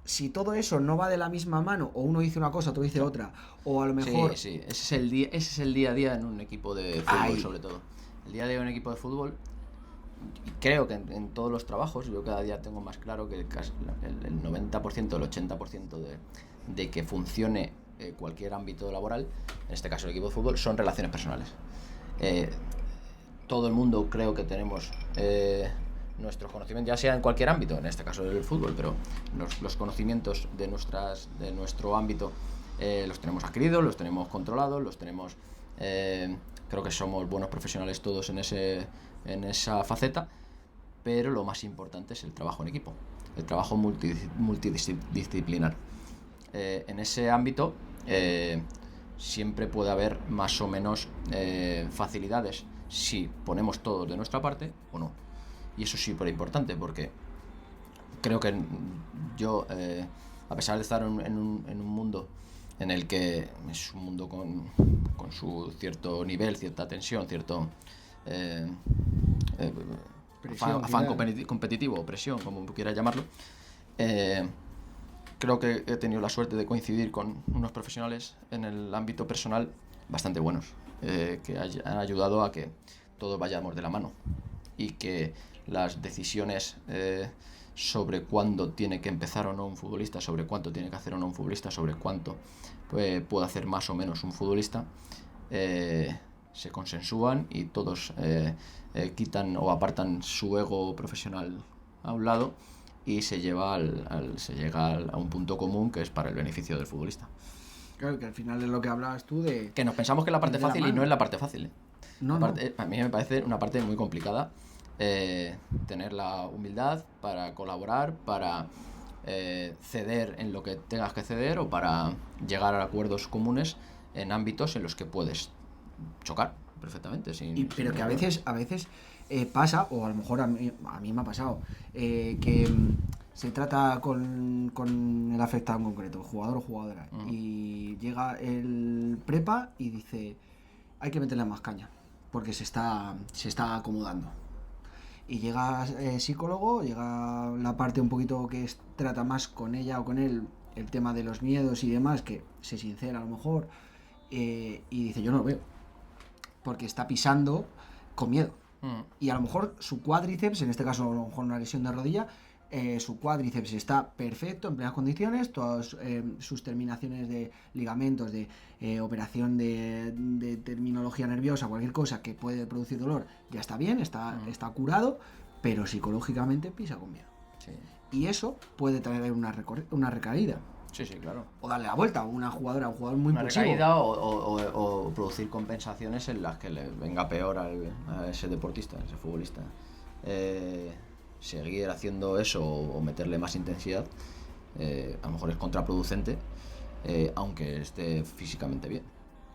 si todo eso no va de la misma mano, o uno dice una cosa, otro dice otra, o a lo mejor... Sí. Ese es el día a día en un equipo de fútbol, sobre todo. El día a día en un equipo de fútbol, y creo que en todos los trabajos, yo cada día tengo más claro que el 90%, el 80% de que funcione cualquier ámbito laboral, en este caso el equipo de fútbol, son relaciones personales. Todo el mundo creo que tenemos nuestros conocimientos, ya sea en cualquier ámbito, en este caso el fútbol, pero los conocimientos de nuestro ámbito los tenemos adquiridos, los tenemos controlados, los tenemos... creo que somos buenos profesionales todos en esa faceta, pero lo más importante es el trabajo en equipo, el trabajo multidisciplinar. En ese ámbito siempre puede haber más o menos facilidades si ponemos todo de nuestra parte o no. Y eso es súper importante porque creo que yo, a pesar de estar en un mundo en el que es un mundo con su cierto nivel, cierta tensión, cierto afán competitivo, presión, como quieras llamarlo, creo que he tenido la suerte de coincidir con unos profesionales en el ámbito personal bastante buenos, que han ayudado a que todos vayamos de la mano y que las decisiones sobre cuándo tiene que empezar o no un futbolista, sobre cuánto tiene que hacer o no un futbolista, sobre cuánto puede hacer más o menos un futbolista, se consensúan y todos quitan o apartan su ego profesional a un lado y se llega a un punto común que es para el beneficio del futbolista. Claro, que al final es lo que hablabas tú de... Que nos pensamos que es la parte fácil y no es la parte fácil. A mí me parece una parte muy complicada tener la humildad para colaborar, para ceder en lo que tengas que ceder o para llegar a acuerdos comunes en ámbitos en los que puedes chocar perfectamente. Pero que a veces pasa, o a lo mejor a mí me ha pasado, que se trata con el afectado en concreto, jugador o jugadora, y llega el prepa y dice, hay que meterle más caña, porque se está acomodando. Y llega psicólogo, llega la parte un poquito que trata más con ella o con él, el tema de los miedos y demás, que se sincera a lo mejor, y dice, yo no lo veo, porque está pisando con miedo. Y a lo mejor su cuádriceps, en este caso a lo mejor una lesión de rodilla, su cuádriceps está perfecto, en plenas condiciones, todas sus terminaciones de ligamentos, de operación de terminología nerviosa, cualquier cosa que puede producir dolor, ya está bien, está curado, pero psicológicamente pisa con miedo. Sí. Y eso puede traer una recaída. Sí, claro. O darle la vuelta a una jugadora, a un jugador muy impulsivo. Una recaída o producir compensaciones en las que le venga peor a ese deportista, a ese futbolista. Seguir haciendo eso o meterle más intensidad, a lo mejor es contraproducente, aunque esté físicamente bien.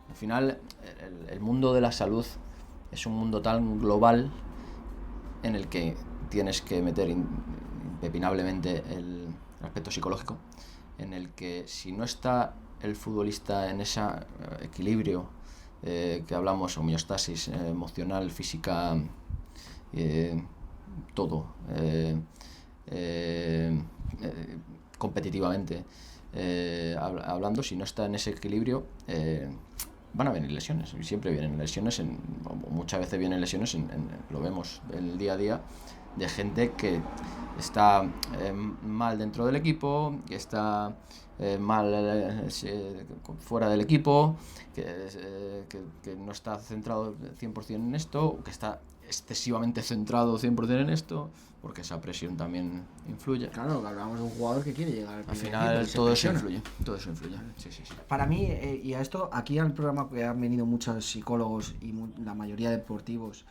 Al final, el mundo de la salud es un mundo tan global en el que tienes que meter impepinablemente el aspecto psicológico, en el que si no está el futbolista en ese equilibrio que hablamos, homeostasis emocional, física, todo, competitivamente hablando, si no está en ese equilibrio, van a venir lesiones, y siempre vienen lesiones, muchas veces vienen lesiones, lo vemos en el día a día, de gente que está mal dentro del equipo, que está mal fuera del equipo, que no está centrado 100% en esto, que está excesivamente centrado 100% en esto, porque esa presión también influye. Claro, que hablamos de un jugador que quiere llegar al final todo eso influye, sí. Para mí, y a esto, aquí al programa que han venido muchos psicólogos y la mayoría de deportivos,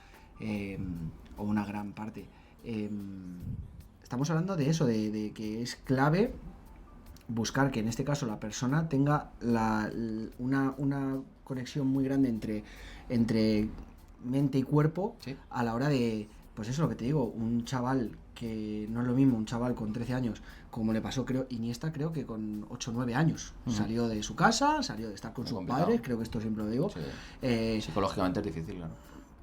o una gran parte, estamos hablando de eso, de que es clave buscar que en este caso la persona tenga una conexión muy grande entre mente y cuerpo, sí, a la hora de, pues eso es lo que te digo, un chaval que no es lo mismo, un chaval con 13 años, como le pasó, creo, Iniesta, creo que con 8 o 9 años, salió de su casa, salió de estar con sus padres, creo que esto siempre lo digo. Sí. Psicológicamente es difícil, claro.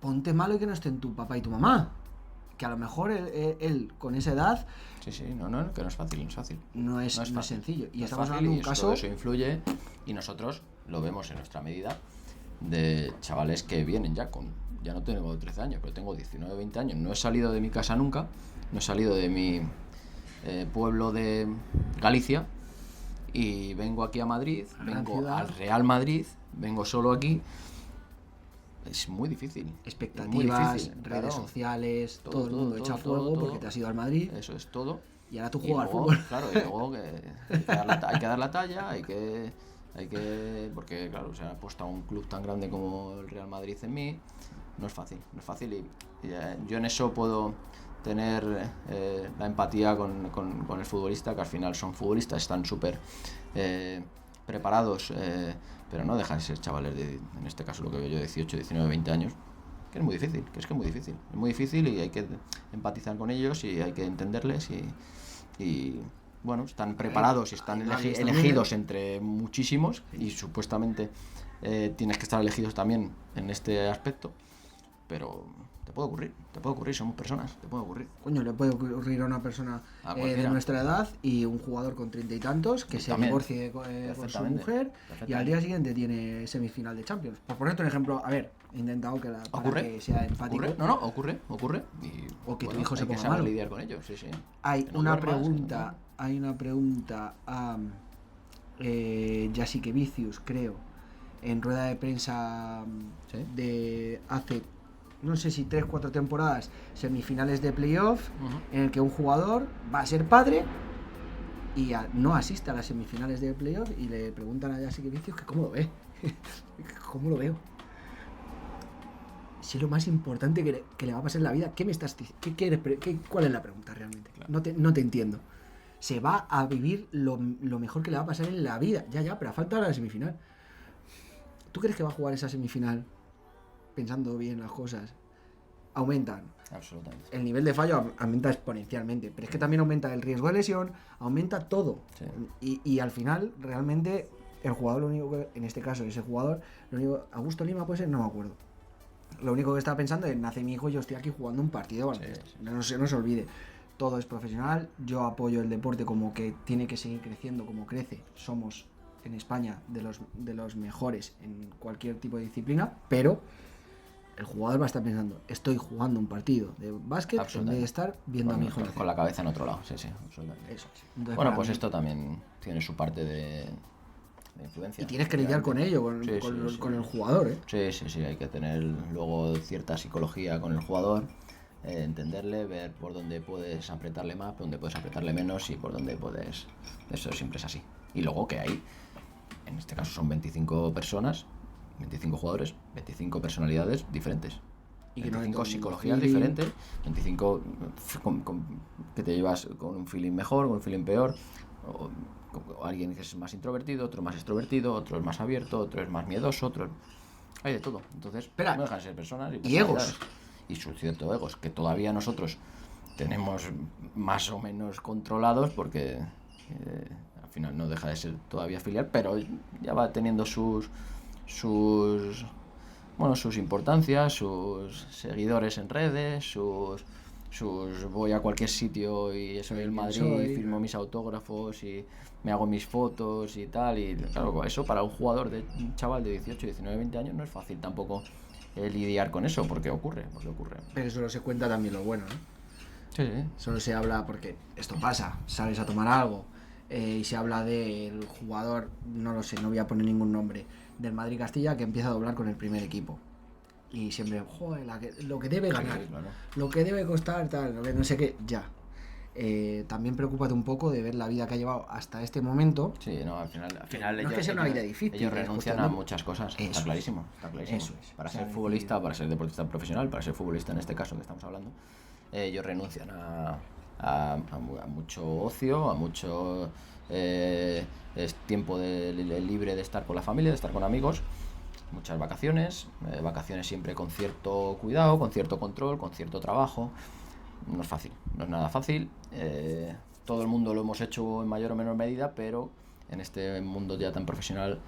Ponte malo y que no estén tu papá y tu mamá, que a lo mejor él con esa edad... Sí, no, que no es fácil, no es sencillo. Y no estamos fácil, hablando de un caso... Todo eso influye, y nosotros lo vemos en nuestra medida, de chavales que vienen ya no tengo 13 años, pero tengo 19, 20 años, no he salido de mi casa nunca, no he salido de mi pueblo de Galicia, y vengo aquí a Madrid, vengo al Real Madrid, vengo solo aquí. Es muy difícil. Expectativas, redes sociales, todo el mundo echa fuego porque te has ido al Madrid. Eso es todo. Y ahora tú juegas al fútbol. Claro, y luego hay que dar la talla, hay que porque claro, se ha puesto a un club tan grande como el Real Madrid en mí. No es fácil, y yo en eso puedo tener la empatía con el futbolista, que al final son futbolistas, están súper preparados, pero no dejan de ser chavales en este caso lo que veo yo, 18, 19, 20 años, que es muy difícil, es muy difícil y hay que empatizar con ellos y hay que entenderles y bueno, están preparados y están elegidos entre muchísimos y supuestamente tienes que estar elegidos también en este aspecto, pero te puede ocurrir, somos personas, te puede ocurrir. Coño, le puede ocurrir a una persona de nuestra edad y un jugador con 30 y tantos que se divorcie con su mujer y al día siguiente tiene semifinal de Champions. Por ponerte un ejemplo, a ver, he intentado para que sea empático. Ocurre. O que tu hijo se ponga malo. Lidiar con ello, sí. Hay una pregunta a Jessica Vicius, creo, en rueda de prensa de hace, no sé si 3-4 temporadas, semifinales de playoff, en el que un jugador va a ser padre y no asiste a las semifinales de playoff y le preguntan a Jessica Vicius que cómo lo ve. ¿Cómo lo veo? Si es lo más importante que le va a pasar en la vida, ¿qué me estás diciendo? ¿Cuál es la pregunta realmente? Claro. No te entiendo. Se va a vivir lo mejor que le va a pasar en la vida. Ya, pero falta la semifinal. ¿Tú crees que va a jugar esa semifinal pensando bien las cosas? Aumentan. Absolutamente. El nivel de fallo aumenta exponencialmente, pero es que también aumenta el riesgo de lesión, aumenta todo. Sí. Y al final, realmente, el jugador, lo único que, en este caso, ese jugador, Augusto Lima puede ser, no me acuerdo. Lo único que estaba pensando es, nace mi hijo y yo estoy aquí jugando un partido de baloncesto. Sí. No se olvide. Todo es profesional, yo apoyo el deporte como que tiene que seguir creciendo como crece. Somos en España de los mejores en cualquier tipo de disciplina, pero el jugador va a estar pensando, estoy jugando un partido de básquet en vez de estar viendo a mi hijo con la cabeza en otro lado. Sí, absolutamente. Eso sí. Entonces, bueno, pues esto también tiene su parte de influencia. Y tienes que lidiar con ello, con el jugador, ¿eh? Sí, hay que tener luego cierta psicología con el jugador, entenderle, ver por dónde puedes apretarle más, por dónde puedes apretarle menos y por dónde puedes... Eso siempre es así. Y luego que hay, en este caso son 25 personas, 25 jugadores, 25 personalidades diferentes. Y 25 psicologías diferentes, 25 que te llevas con un feeling mejor, con un feeling peor, o alguien que es más introvertido, otro más extrovertido, otro es más abierto, otro es más miedoso, otro... Hay de todo. Entonces, no dejan de ser personas y egos. Y sus ciertos egos, que todavía nosotros tenemos más o menos controlados porque al final no deja de ser todavía filial, pero ya va teniendo sus importancias, sus seguidores en redes, sus voy a cualquier sitio y soy el Madrid, soy, firmo mis autógrafos y me hago mis fotos y tal. Y claro, eso para un jugador, un chaval de 18, 19, 20 años no es fácil tampoco lidiar con eso, porque ocurre. Pero solo se cuenta también lo bueno, ¿no? Sí, sí. Solo se habla porque esto pasa, sales a tomar algo y se habla del jugador, no lo sé, no voy a poner ningún nombre, del Madrid Castilla que empieza a doblar con el primer equipo. Y siempre, joder, lo que debe ganar, Sí, claro. lo que debe costar, tal, no sé qué, ya. También preocúpate un poco de ver la vida que ha llevado hasta este momento. Sí, no, al final No es que sea una vida difícil, ellos es renuncian cuestión a de- muchas cosas, Eso está es. clarísimo. Eso es. Para O sea, ser futbolista, para ser deportista profesional, para ser futbolista en este caso que estamos hablando, ellos renuncian a mucho ocio, a mucho es tiempo libre de estar con la familia, de estar con amigos, muchas vacaciones, vacaciones siempre con cierto cuidado, con cierto control, con cierto trabajo. No es fácil, no es nada fácil. Todo el mundo lo hemos hecho en mayor o menor medida, pero en este mundo ya tan profesional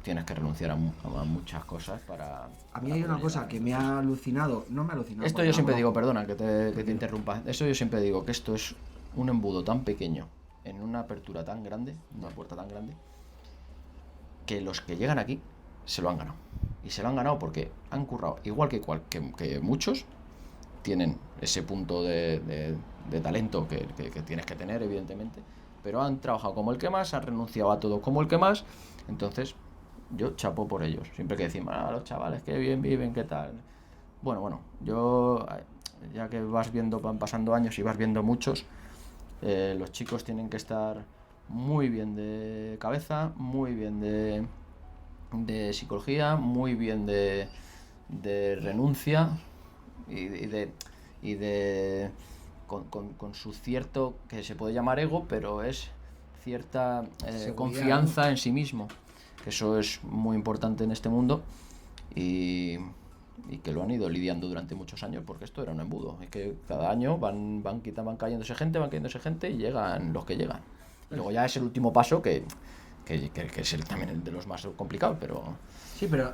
tienes que renunciar a muchas cosas para... A mí para hay una poder cosa llegar. que me ha alucinado, no me ha alucinado. Esto porque yo no siempre digo, conozco. perdona que te interrumpa, eso yo siempre digo que esto es un embudo tan pequeño, en una apertura tan grande, una puerta tan grande, que los que llegan aquí se lo han ganado. Y se lo han ganado porque han currado, igual que muchos, tienen ese punto de talento que tienes que tener, evidentemente, pero han trabajado como el que más, han renunciado a todo como el que más, entonces yo chapo por ellos. Siempre que decimos, los chavales que bien viven, qué tal. Bueno, yo, ya que vas viendo, van pasando años y vas viendo muchos, los chicos tienen que estar muy bien de cabeza, muy bien de psicología, muy bien de renuncia y de con su cierto, que se puede llamar ego, pero es cierta Seguridad, confianza, ¿no? en sí mismo, que eso es muy importante en este mundo y que lo han ido lidiando durante muchos años, porque esto era un embudo, es que cada año van cayéndose gente y llegan los que llegan. Y luego ya es el último paso que es también el de los más complicados, pero... Sí, pero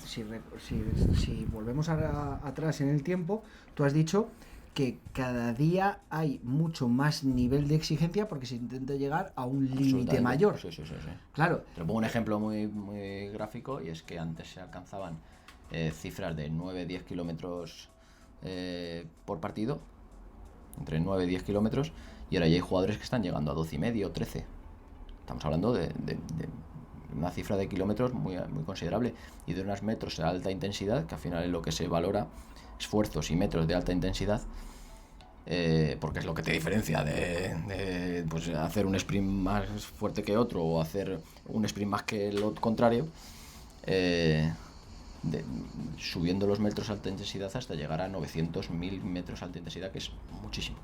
si volvemos atrás en el tiempo, tú has dicho que cada día hay mucho más nivel de exigencia porque se intenta llegar a un límite Absolutamente. mayor. Sí. Claro, Te pongo un ejemplo muy gráfico, y es que antes se alcanzaban cifras de 9-10 kilómetros por partido, entre 9 y 10 kilómetros, y ahora ya hay jugadores que están llegando a 12,5 o 13. Estamos hablando de una cifra de kilómetros muy considerable y de unos metros de alta intensidad, que al final es lo que se valora, esfuerzos y metros de alta intensidad, porque es lo que te diferencia de pues, hacer un sprint más fuerte que otro o hacer un sprint más que el contrario, subiendo los metros de alta intensidad hasta llegar a 900.000 metros de alta intensidad, que es muchísimo.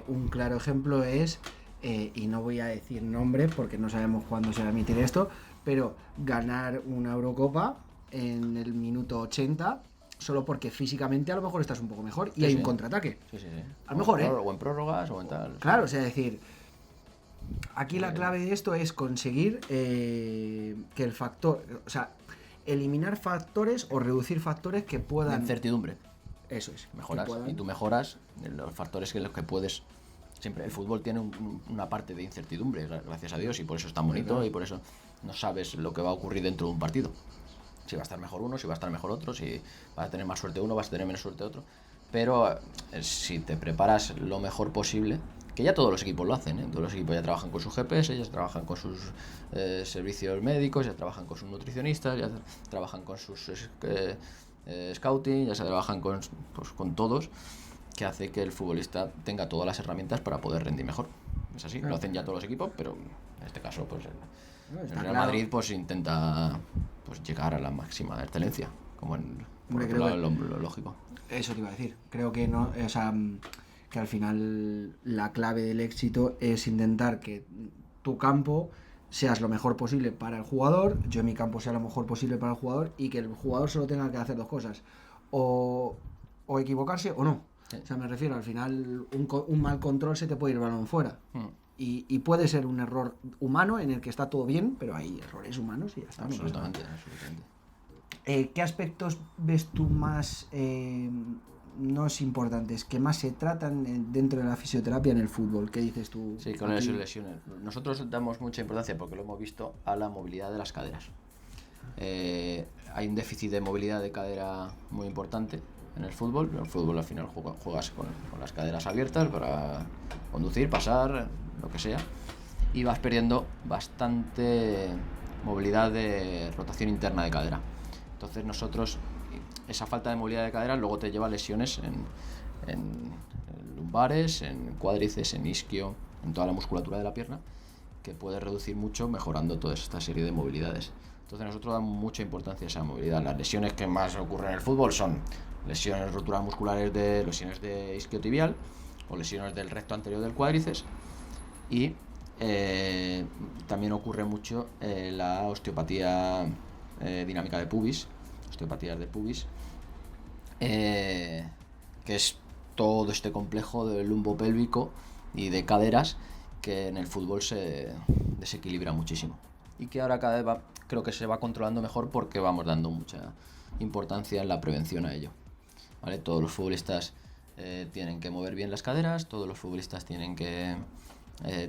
un claro ejemplo es, y no voy a decir nombre porque no sabemos cuándo se va a emitir esto, pero ganar una Eurocopa en el minuto 80 solo porque físicamente a lo mejor estás un poco mejor y Sí, hay sí. un contraataque. Sí. A lo mejor, O en prórrogas o en tal. Claro, o sea, decir, aquí la clave de esto es conseguir que el factor, o sea, eliminar factores o reducir factores que La puedan... incertidumbre. Eso es. Mejoras que puedan- y tú mejoras los factores que los que puedes. Siempre el fútbol tiene una parte de incertidumbre, gracias a Dios, y por eso es tan bonito, Claro. y por eso no sabes lo que va a ocurrir dentro de un partido. Si va a estar mejor uno, si va a estar mejor otro, si vas a tener más suerte uno, vas a tener menos suerte otro. Pero si te preparas lo mejor posible, que ya todos los equipos lo hacen, ¿eh? Todos los equipos ya trabajan con su GPS, ya trabajan con sus servicios médicos, ya trabajan con sus nutricionistas, ya trabajan con sus scouting, ya se trabajan con todos, que hace que el futbolista tenga todas las herramientas para poder rendir mejor. Es así, lo hacen ya todos los equipos, pero en este caso, pues No, el está Real claro. Madrid pues intenta pues llegar a la máxima excelencia, como por Hombre, otro creo lado, que- lo lógico. Eso te iba a decir. Creo que no, o sea, que al final la clave del éxito es intentar que tu campo seas lo mejor posible para el jugador, yo en mi campo sea lo mejor posible para el jugador y que el jugador solo tenga que hacer dos cosas, o equivocarse o no. Sí. O sea, me refiero, al final un mal control se te puede ir el balón fuera. Mm. Y puede ser un error humano en el que está todo bien, pero hay errores humanos y ya está. no pasa nada. Absolutamente. ¿Qué aspectos ves tú más, no es importantes, que más se tratan dentro de la fisioterapia en el fútbol? ¿Qué dices tú? Sí, con las lesiones. Nosotros damos mucha importancia, porque lo hemos visto, a la movilidad de las caderas. Hay un déficit de movilidad de cadera muy importante en el fútbol. En el fútbol al final juegas con las caderas abiertas para conducir, pasar, lo que sea, y vas perdiendo bastante movilidad de rotación interna de cadera. Entonces nosotros, esa falta de movilidad de cadera luego te lleva a lesiones en lumbares, en cuádriceps, en isquio, en toda la musculatura de la pierna, que puede reducir mucho mejorando toda esta serie de movilidades. Entonces nosotros damos mucha importancia a esa movilidad. Las lesiones que más ocurren en el fútbol son lesiones roturas musculares, lesiones de isquiotibial o lesiones del recto anterior del cuádriceps, y también ocurre mucho la osteopatía dinámica de pubis, osteopatías de pubis, que es todo este complejo del lumbo pélvico y de caderas que en el fútbol se desequilibra muchísimo, y que ahora cada vez creo que se va controlando mejor, porque vamos dando mucha importancia en la prevención a ello, ¿vale? Todos los futbolistas tienen que mover bien las caderas, todos los futbolistas tienen que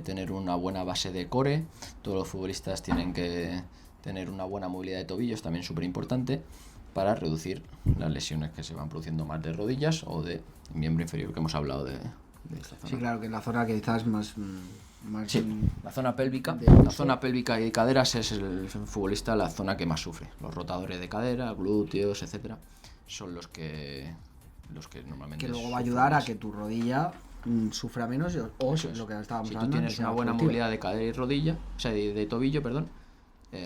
tener una buena base de core, todos los futbolistas tienen que tener una buena movilidad de tobillos, también súper importante, para reducir las lesiones que se van produciendo más de rodillas o de miembro inferior, que hemos hablado de esta zona. Sí, claro, que en la zona que quizás más sí, la zona pélvica. La zona pélvica y caderas es el futbolista la zona que más sufre. Los rotadores de cadera, glúteos, etcétera, son los que normalmente, que luego va a ayudar a que tu rodilla sufra menos, o lo que estábamos si hablando. tú tienes una buena movilidad de cadera y rodilla, o sea, de tobillo, perdón,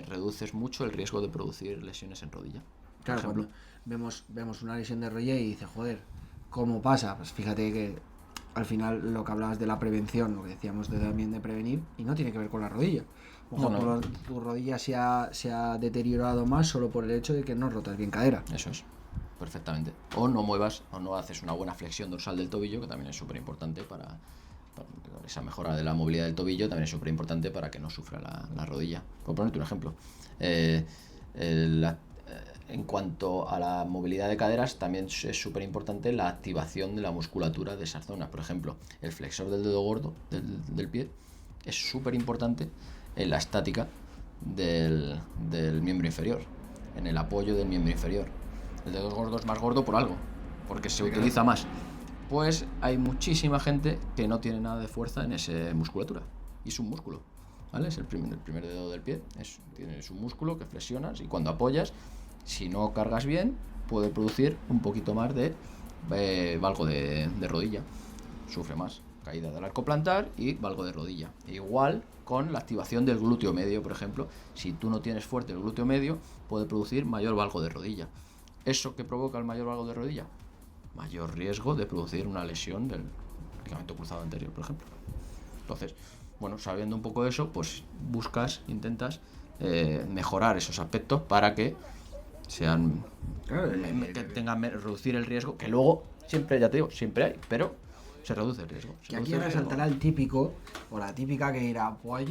reduces mucho el riesgo de producir lesiones en rodilla. Claro, cuando vemos una lesión de rodilla y dices, joder, ¿cómo pasa? Pues fíjate que al final lo que hablabas de la prevención, lo que decíamos también de prevenir, y no tiene que ver con la rodilla. Ojo, no. Tu rodilla se ha deteriorado más solo por el hecho de que no rotas bien cadera. Eso es, perfectamente. O no muevas, o no haces una buena flexión dorsal del tobillo, que también es súper importante para esa mejora de la movilidad del tobillo, también es súper importante para que no sufra la rodilla. Por ponerte un ejemplo, en cuanto a la movilidad de caderas, también es súper importante la activación de la musculatura de esas zonas. Por ejemplo, el flexor del dedo gordo del pie es súper importante en la estática del miembro inferior, en el apoyo del miembro inferior. El dedo gordo es más gordo por algo, porque se utiliza más. Pues hay muchísima gente que no tiene nada de fuerza en esa musculatura, y es un músculo, ¿vale? Es el primer dedo del pie, tienes un músculo que flexionas, y cuando apoyas, si no cargas bien, puede producir un poquito más de valgo de rodilla. Sufre más caída del arco plantar y valgo de rodilla. Igual con la activación del glúteo medio, por ejemplo. Si tú no tienes fuerte el glúteo medio, puede producir mayor valgo de rodilla. ¿Eso qué provoca el mayor valgo de rodilla? Mayor riesgo de producir una lesión del ligamento cruzado anterior, por ejemplo. Entonces, bueno, sabiendo un poco de eso, pues intentas mejorar esos aspectos para que sean, que tengan, reducir el riesgo, que luego siempre, ya te digo, siempre hay, pero se reduce el riesgo. Que aquí ahora saltará el típico o la típica que dirá, pues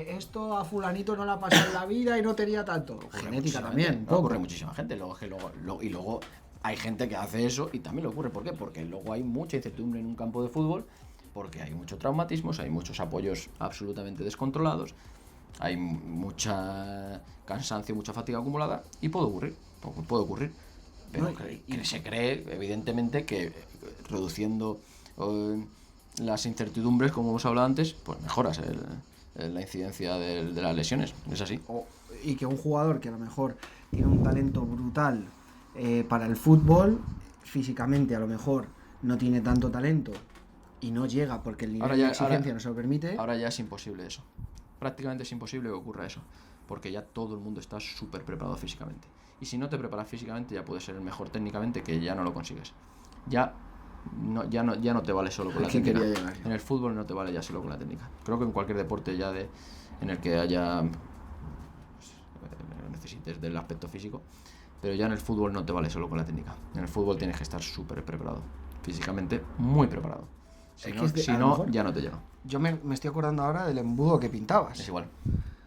esto a fulanito no le ha pasado en la vida y no tenía tanto. Genética también. Ocurre muchísima gente, y luego hay gente que hace eso y también le ocurre. ¿Por qué? Porque luego hay mucha incertidumbre en un campo de fútbol, porque hay muchos traumatismos, hay muchos apoyos absolutamente descontrolados, hay mucha cansancio, mucha fatiga acumulada, y puede ocurrir. Pero no, se cree, evidentemente, que reduciendo las incertidumbres, como hemos hablado antes, pues mejoras la incidencia de las lesiones. Es así. Y que un jugador que a lo mejor tiene un talento brutal para el fútbol, físicamente a lo mejor no tiene tanto talento y no llega porque el nivel de exigencia no se lo permite. Ahora ya es imposible eso. Prácticamente es imposible que ocurra eso, porque ya todo el mundo está súper preparado físicamente. Y si no te preparas físicamente, ya puedes ser el mejor técnicamente, que ya no lo consigues. Ya no te vale solo con la técnica. En el fútbol no te vale ya solo con la técnica. Creo que en cualquier deporte ya en el que haya necesites del aspecto físico, pero ya en el fútbol no te vale solo con la técnica. En el fútbol tienes que estar súper preparado, físicamente muy preparado. Si no, ya no te llega. Yo me estoy acordando ahora del embudo que pintabas. Es igual.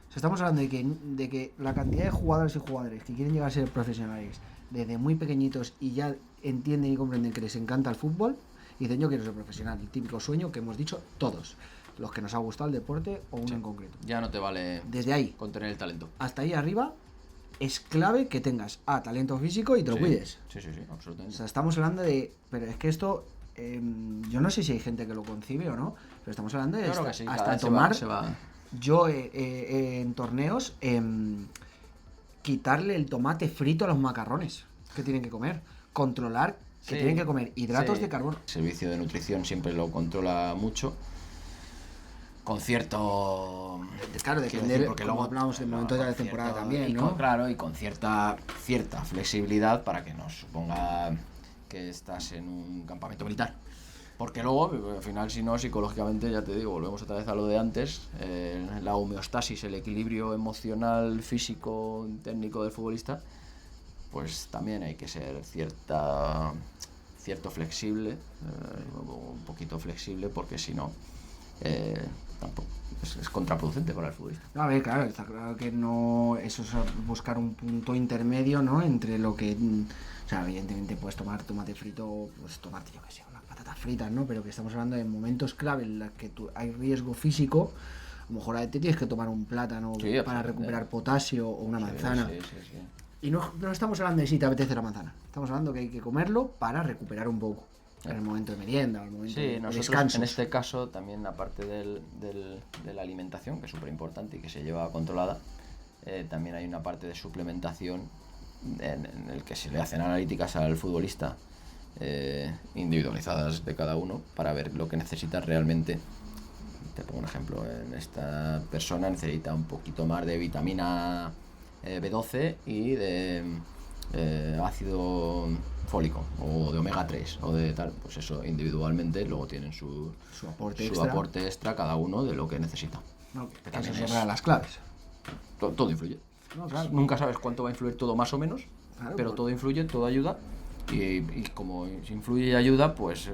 O sea, estamos hablando de que la cantidad de jugadores y jugadores que quieren llegar a ser profesionales desde muy pequeñitos y ya entienden y comprenden que les encanta el fútbol y dicen yo quiero ser profesional, el típico sueño que hemos dicho todos, los que nos ha gustado el deporte o uno en concreto. Ya no te vale desde ahí con tener el talento. Hasta ahí arriba es clave que tengas talento físico y te lo cuides. Sí, absolutamente. O sea, estamos hablando de... Pero es que esto... yo no sé si hay gente que lo concibe o no, pero estamos hablando de Claro que sí, hasta tomar... se va. Yo en torneos quitarle el tomate frito a los macarrones que tienen que comer, controlar que tienen que comer hidratos de carbono. El servicio de nutrición siempre lo controla mucho, con cierto... Claro, depende, porque luego hablamos de momentos de la temporada también, ¿no? Claro, y con cierta flexibilidad para que no suponga que estás en un campamento militar. Porque luego, al final, si no, psicológicamente, ya te digo, volvemos otra vez a lo de antes, la homeostasis, el equilibrio emocional, físico, técnico del futbolista, pues también hay que ser cierto flexible, un poquito flexible, porque si no, tampoco es contraproducente para el futbolista. A ver, claro, está claro que no, eso es buscar un punto intermedio, ¿no? Entre lo que, o sea, evidentemente puedes tomar tomate frito, pues tomarte, yo que sé, unas patatas fritas, ¿no? Pero que estamos hablando de momentos clave en los que hay riesgo físico. A lo mejor te tienes que tomar un plátano para recuperar potasio o una manzana. Sí. Y no estamos hablando de si te apetece la manzana. Estamos hablando que hay que comerlo para recuperar un poco. En el momento de merienda, en el momento de descanso. En este caso, también aparte de la alimentación, que es súper importante y que se lleva controlada, también hay una parte de suplementación en el que se le hacen analíticas al futbolista individualizadas de cada uno para ver lo que necesita realmente. Te pongo un ejemplo, esta persona necesita un poquito más de vitamina B12 y de ácido fólico o de omega 3 o de tal, pues eso individualmente luego tienen su aporte extra cada uno de lo que necesita. No, que también es una de las claves. Todo influye. No, claro. Nunca sabes cuánto va a influir todo más o menos, claro, pero todo influye, todo ayuda y como influye y ayuda, pues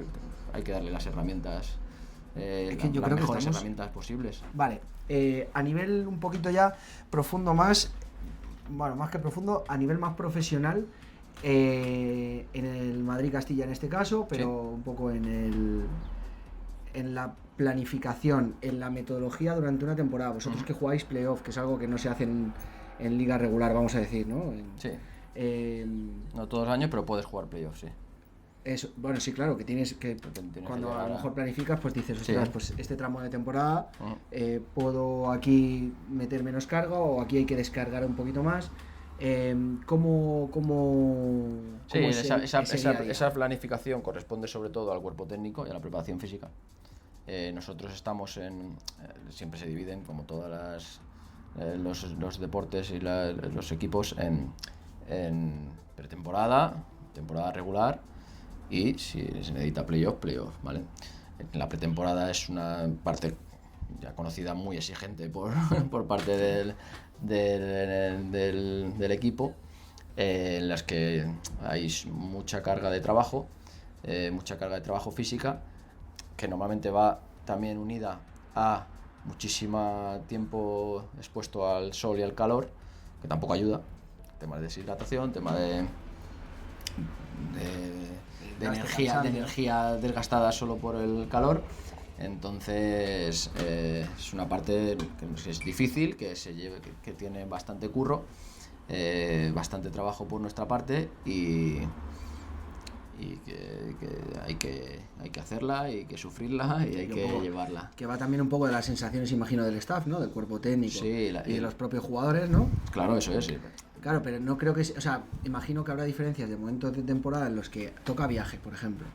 hay que darle las herramientas, yo las creo mejores que herramientas posibles. Vale, a nivel un poquito ya profundo más, bueno, más que profundo, a nivel más profesional, en el Madrid-Castilla en este caso, pero un poco en la planificación, en la metodología durante una temporada. Vosotros que jugáis playoff, que es algo que no se hace en liga regular, vamos a decir, ¿no? No todos los años, pero puedes jugar playoff, sí. Bueno, sí, claro, que tienes cuando a lo mejor planificas, pues dices, ostras, pues este tramo de temporada puedo aquí meter menos carga o aquí hay que descargar un poquito más. Esa planificación corresponde sobre todo al cuerpo técnico y a la preparación física. Nosotros estamos siempre se dividen, como todas los deportes y los equipos, en pretemporada, temporada regular y si se necesita playoff, ¿vale? La pretemporada es una parte ya conocida, muy exigente por parte del equipo, en las que hay mucha carga de trabajo física, que normalmente va también unida a muchísimo tiempo expuesto al sol y al calor, que tampoco ayuda, temas de deshidratación, temas de energía desgastada solo por el calor. Entonces es una parte que es difícil, que tiene bastante curro, bastante trabajo por nuestra parte y que hay que hacerla, y hay que sufrirla y hay que llevarla. Que va también un poco de las sensaciones, imagino, del staff, ¿no? Del cuerpo técnico y de los propios jugadores, ¿no? Claro, eso es, sí. Claro, pero no creo que... O sea, imagino que habrá diferencias de momentos de temporada en los que toca viaje, por ejemplo.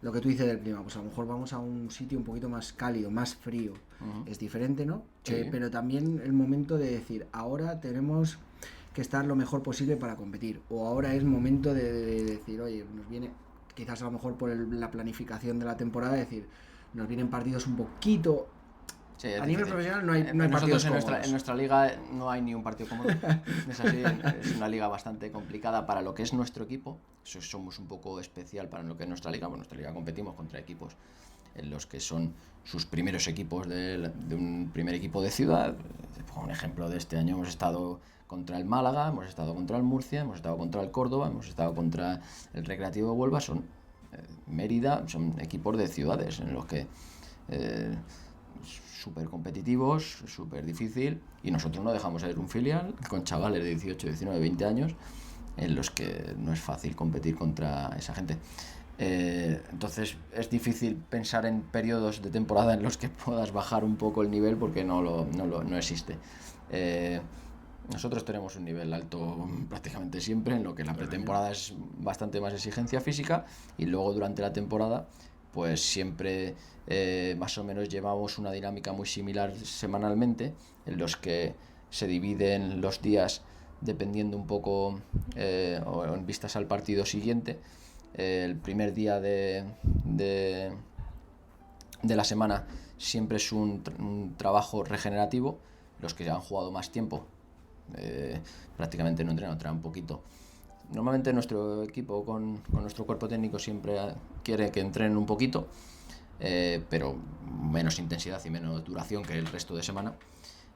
Lo que tú dices del clima, pues a lo mejor vamos a un sitio un poquito más cálido, más frío. Es diferente, ¿no? Sí. Pero también el momento de decir, ahora tenemos que estar lo mejor posible para competir. O ahora es momento de decir, oye, nos viene, quizás a lo mejor por la planificación de la temporada, decir, nos vienen partidos un poquito... Sí, a nivel profesional no hay partidos cómodos. En nuestra liga no hay ni un partido cómodo. Es así, es una liga bastante complicada para lo que es nuestro equipo. Somos un poco especial para lo que es nuestra liga. Bueno, en nuestra liga competimos contra equipos en los que son sus primeros equipos de un primer equipo de ciudad. Un ejemplo de este año: hemos estado contra el Málaga, hemos estado contra el Murcia, hemos estado contra el Córdoba, hemos estado contra el Recreativo de Huelva. Son Mérida, son equipos de ciudades en los que súper competitivos, súper difícil, y nosotros no dejamos de ser un filial con chavales de 18, 19, 20 años en los que no es fácil competir contra esa gente. Entonces es difícil pensar en periodos de temporada en los que puedas bajar un poco el nivel, porque no existe. Nosotros tenemos un nivel alto prácticamente siempre, en lo que la pretemporada es bastante más exigencia física, y luego durante la temporada pues siempre más o menos llevamos una dinámica muy similar semanalmente, en los que se dividen los días dependiendo un poco o en vistas al partido siguiente. El primer día de la semana siempre es un trabajo regenerativo. Los que han jugado más tiempo prácticamente no entrenan un poquito. Normalmente nuestro equipo con nuestro cuerpo técnico siempre quiere que entrenen un poquito, pero menos intensidad y menos duración que el resto de semana.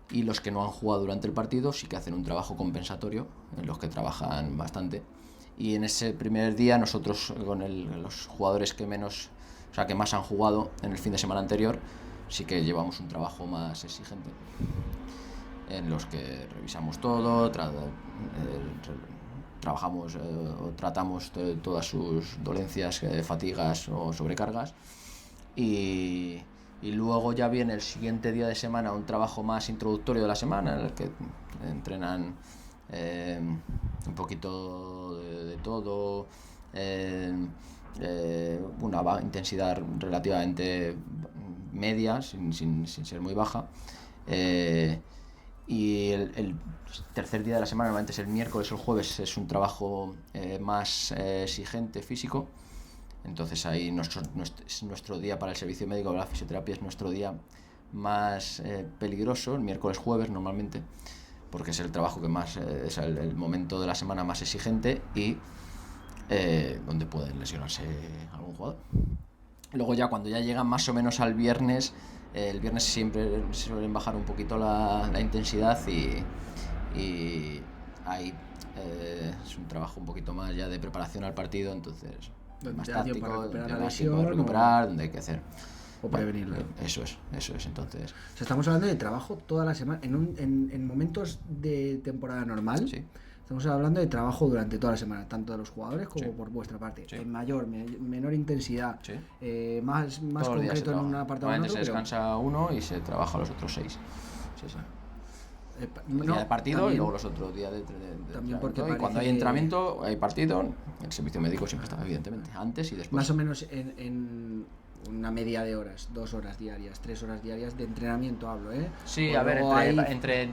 Y los que no han jugado durante el partido sí que hacen un trabajo compensatorio, en los que trabajan bastante. Y en ese primer día nosotros, con los jugadores que más han jugado en el fin de semana anterior, sí que llevamos un trabajo más exigente, en los que revisamos todo, trabajamos o tratamos todas sus dolencias, fatigas o sobrecargas, y luego ya viene el siguiente día de semana un trabajo más introductorio de la semana, en el que entrenan un poquito de todo, una intensidad relativamente media, sin ser muy baja. Y el tercer día de la semana, normalmente es el miércoles o el jueves, es un trabajo más exigente físico. Entonces ahí nuestro día para el servicio médico de la fisioterapia es nuestro día más peligroso, el miércoles jueves normalmente, porque es el trabajo que más es el momento de la semana más exigente y donde pueden lesionarse algún jugador. Luego ya cuando ya llegan más o menos al viernes, el viernes siempre suelen bajar un poquito la intensidad, y ahí es un trabajo un poquito más ya de preparación al partido, entonces más táctico, donde más tiempo de recuperar, donde hay que hacer o prevenirlo. Eso es entonces. O sea, estamos hablando de trabajo toda la semana, en momentos de temporada normal. Sí. Estamos hablando de trabajo durante toda la semana, tanto de los jugadores como por vuestra parte. Sí. En menor intensidad, sí. Más concreto en un apartado. Normalmente se descansa uno y se trabaja los otros 6. Sí. El día de partido también, y luego los otros días de también, porque y cuando hay entrenamiento, hay partido, el servicio médico siempre está, evidentemente, antes y después. Más o menos en una media de horas, 2 horas diarias, 3 horas diarias de entrenamiento hablo, ¿eh? Sí, o a ver, entre el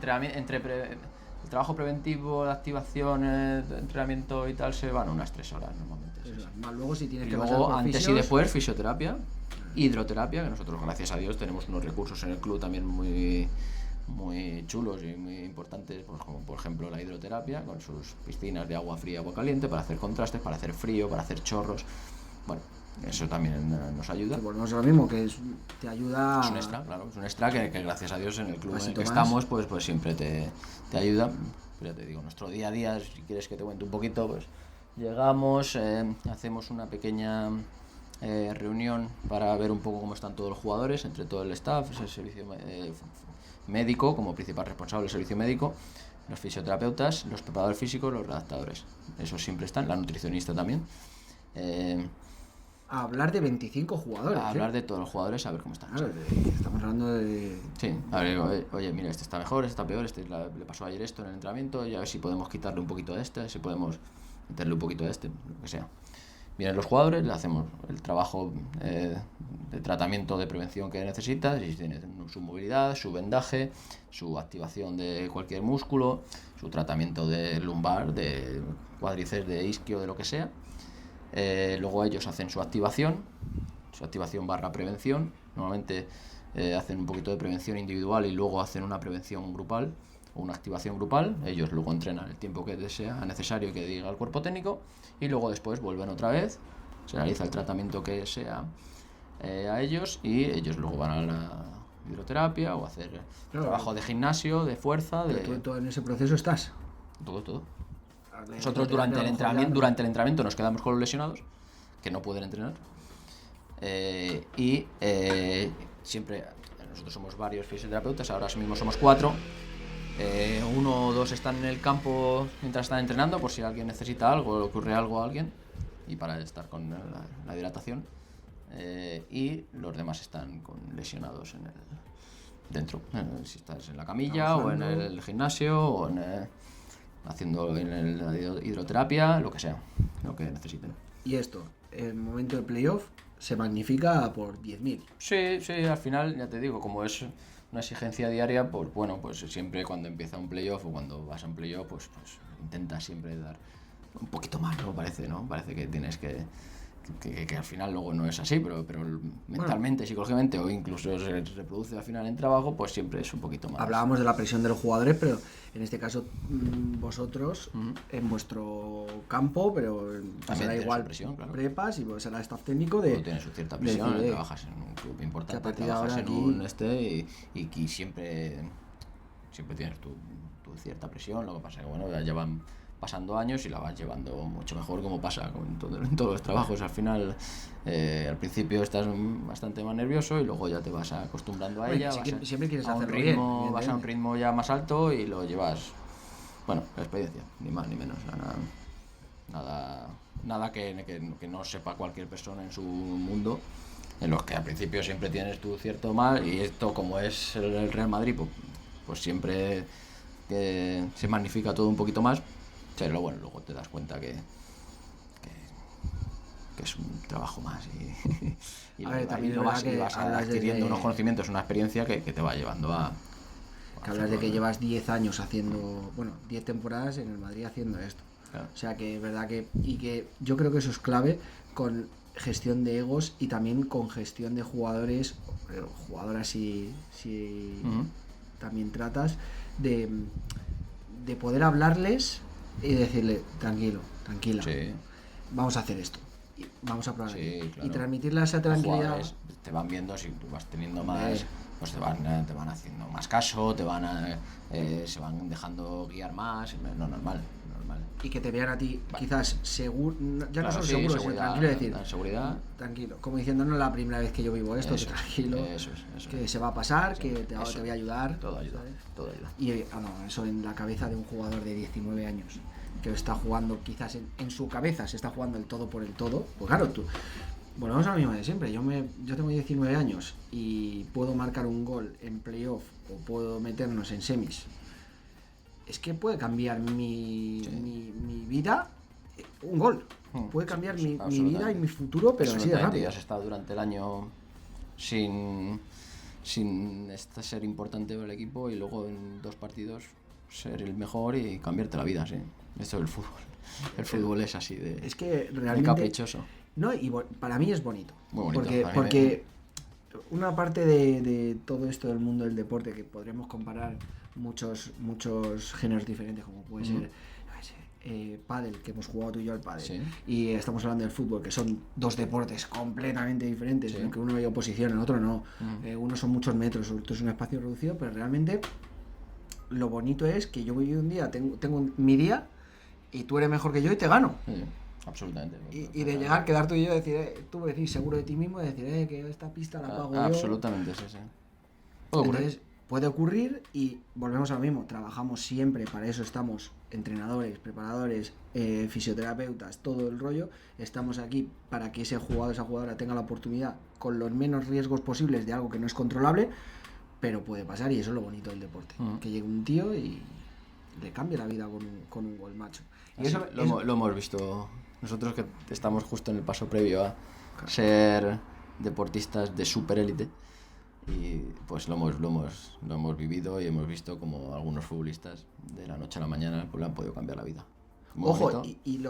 trabajo preventivo, de activación, de entrenamiento y tal, se van unas 3 horas normalmente. Sí. Más luego si tienes que pasar por antes fisios, y después fisioterapia, hidroterapia, que nosotros gracias a Dios tenemos unos recursos en el club también muy chulos y muy importantes, pues como por ejemplo la hidroterapia, con sus piscinas de agua fría y agua caliente para hacer contrastes, para hacer frío, para hacer chorros. Bueno, eso también nos ayuda. Volvemos a lo mismo, que te ayuda. Es un extra, claro, es un extra que gracias a Dios en el club en el que estamos, pues siempre te ayuda. Pero ya te digo, nuestro día a día, si quieres que te cuente un poquito, pues llegamos, hacemos una pequeña reunión para ver un poco cómo están todos los jugadores, entre todo el staff, el servicio médico como principal responsable del servicio médico, los fisioterapeutas, los preparadores físicos, los redactadores. Eso siempre están, la nutricionista también. A hablar de 25 jugadores. A hablar de todos los jugadores, a ver cómo están. Claro, estamos hablando de. Sí, a ver, oye, mira, este está mejor, este está peor, le pasó ayer esto en el entrenamiento, y a ver si podemos quitarle un poquito de este, si podemos meterle un poquito de este, lo que sea. Vienen los jugadores, le hacemos el trabajo de tratamiento de prevención que necesita, si tiene su movilidad, su vendaje, su activación de cualquier músculo, su tratamiento de lumbar, de cuádriceps, de isquio, de lo que sea. Luego ellos hacen su activación / prevención. Normalmente hacen un poquito de prevención individual y luego hacen una prevención grupal o una activación grupal. Ellos luego entrenan el tiempo que sea necesario y que diga el cuerpo técnico, y luego después vuelven otra vez, se realiza el tratamiento que sea a ellos y ellos luego van a la hidroterapia o a hacer trabajo de gimnasio, de fuerza, Pero tú en ese proceso estás. todo. Nosotros durante el entrenamiento nos quedamos con los lesionados, que no pueden entrenar. Siempre, nosotros somos varios fisioterapeutas, ahora mismo somos 4. 1 o 2 están en el campo mientras están entrenando, por si alguien necesita algo o ocurre algo a alguien, y para estar con la hidratación. Y los demás están con lesionados dentro, si estás en la camilla o en el gimnasio o haciendo en la hidroterapia, lo que sea, lo que necesiten. Y esto, en el momento del playoff, se magnifica por 10.000. Sí, al final, ya te digo, como es una exigencia diaria, pues bueno, pues siempre cuando empieza un playoff o cuando vas a un playoff, pues intentas siempre dar un poquito más, ¿no? Parece que tienes que al final luego no es así, pero mentalmente, psicológicamente o incluso se reproduce al final en trabajo, pues siempre es un poquito más. Hablábamos de la presión de los jugadores, pero en este caso vosotros en vuestro campo, pero será igual presión, claro. prepas y será staff técnico de... Todo tiene su cierta presión, trabajas en un club importante, trabajas en un y siempre tienes tu cierta presión. Lo que pasa es que bueno, ya llevan pasando años y la vas llevando mucho mejor, como pasa en todos los trabajos. Al final, al principio estás bastante más nervioso y luego ya te vas acostumbrando a ella. Siempre quieres hacerlo bien. Vas a un ritmo ya más alto y lo llevas, la experiencia, ni más ni menos. Nada que no sepa cualquier persona en su mundo, en los que al principio siempre tienes tu cierto mal, y esto, como es el Real Madrid, pues siempre que se magnifica todo un poquito más. Pero bueno, luego te das cuenta que es un trabajo más y vas adquiriendo unos conocimientos, una experiencia que te va llevando a... Que hablas de que llevas 10 años haciendo, 10 temporadas en el Madrid haciendo esto. Claro. O sea que es verdad que yo creo que eso es clave con gestión de egos y también con gestión de jugadoras si también tratas de poder hablarles y decirle, tranquila, vamos a hacer esto, vamos a probar claro. Y transmitirle esa tranquilidad. Te van viendo, si tú vas teniendo más, pues te van haciendo más caso, se van dejando guiar más, normal. Y que te vean a ti quizás seguro, ya no solo seguro, sino tranquilo, decir, seguridad. Tranquilo, como diciendo, no es la primera vez que yo vivo esto, que tranquilo, que se va a pasar, que te voy a ayudar. Todo ayuda. Y eso en la cabeza de un jugador de 19 años, que está jugando, quizás en su cabeza se está jugando el todo por el todo, pues claro, volvemos a lo mismo de siempre. Yo tengo 19 años y puedo marcar un gol en playoff o puedo meternos en semis. Es que puede cambiar mi vida, un gol. Puede cambiar mi vida y mi futuro, pero así de rápido. Y has estado durante el año sin ser importante para el equipo y luego en 2 partidos ser el mejor y cambiarte la vida, sí. Esto es el fútbol. El fútbol es así es que realmente, caprichoso. No, y para mí es bonito. Muy bonito. Porque una parte de todo esto del mundo del deporte, que podremos comparar muchos géneros diferentes, como puede ser pádel, que hemos jugado tú y yo al pádel, y estamos hablando del fútbol, que son 2 deportes completamente diferentes, en que uno hay oposición, el otro no. Uno son muchos metros, otro es un espacio reducido, pero realmente lo bonito es que yo voy un día, tengo mi día, y tú eres mejor que yo y te gano. Absolutamente. Y de llegar, quedar tú y yo, decir, tú decir seguro de ti mismo, decir que esta pista la pago yo. Absolutamente, sí. Entonces, puede ocurrir y volvemos a lo mismo, trabajamos siempre, para eso estamos entrenadores, preparadores, fisioterapeutas, todo el rollo, estamos aquí para que ese jugador, esa jugadora tenga la oportunidad con los menos riesgos posibles de algo que no es controlable, pero puede pasar y eso es lo bonito del deporte, que llegue un tío y le cambie la vida con un gol, macho. Y eso lo hemos visto nosotros, que estamos justo en el paso previo a ser deportistas de super élite. Y pues lo hemos vivido y hemos visto como algunos futbolistas de la noche a la mañana pues le han podido cambiar la vida. Ojo, y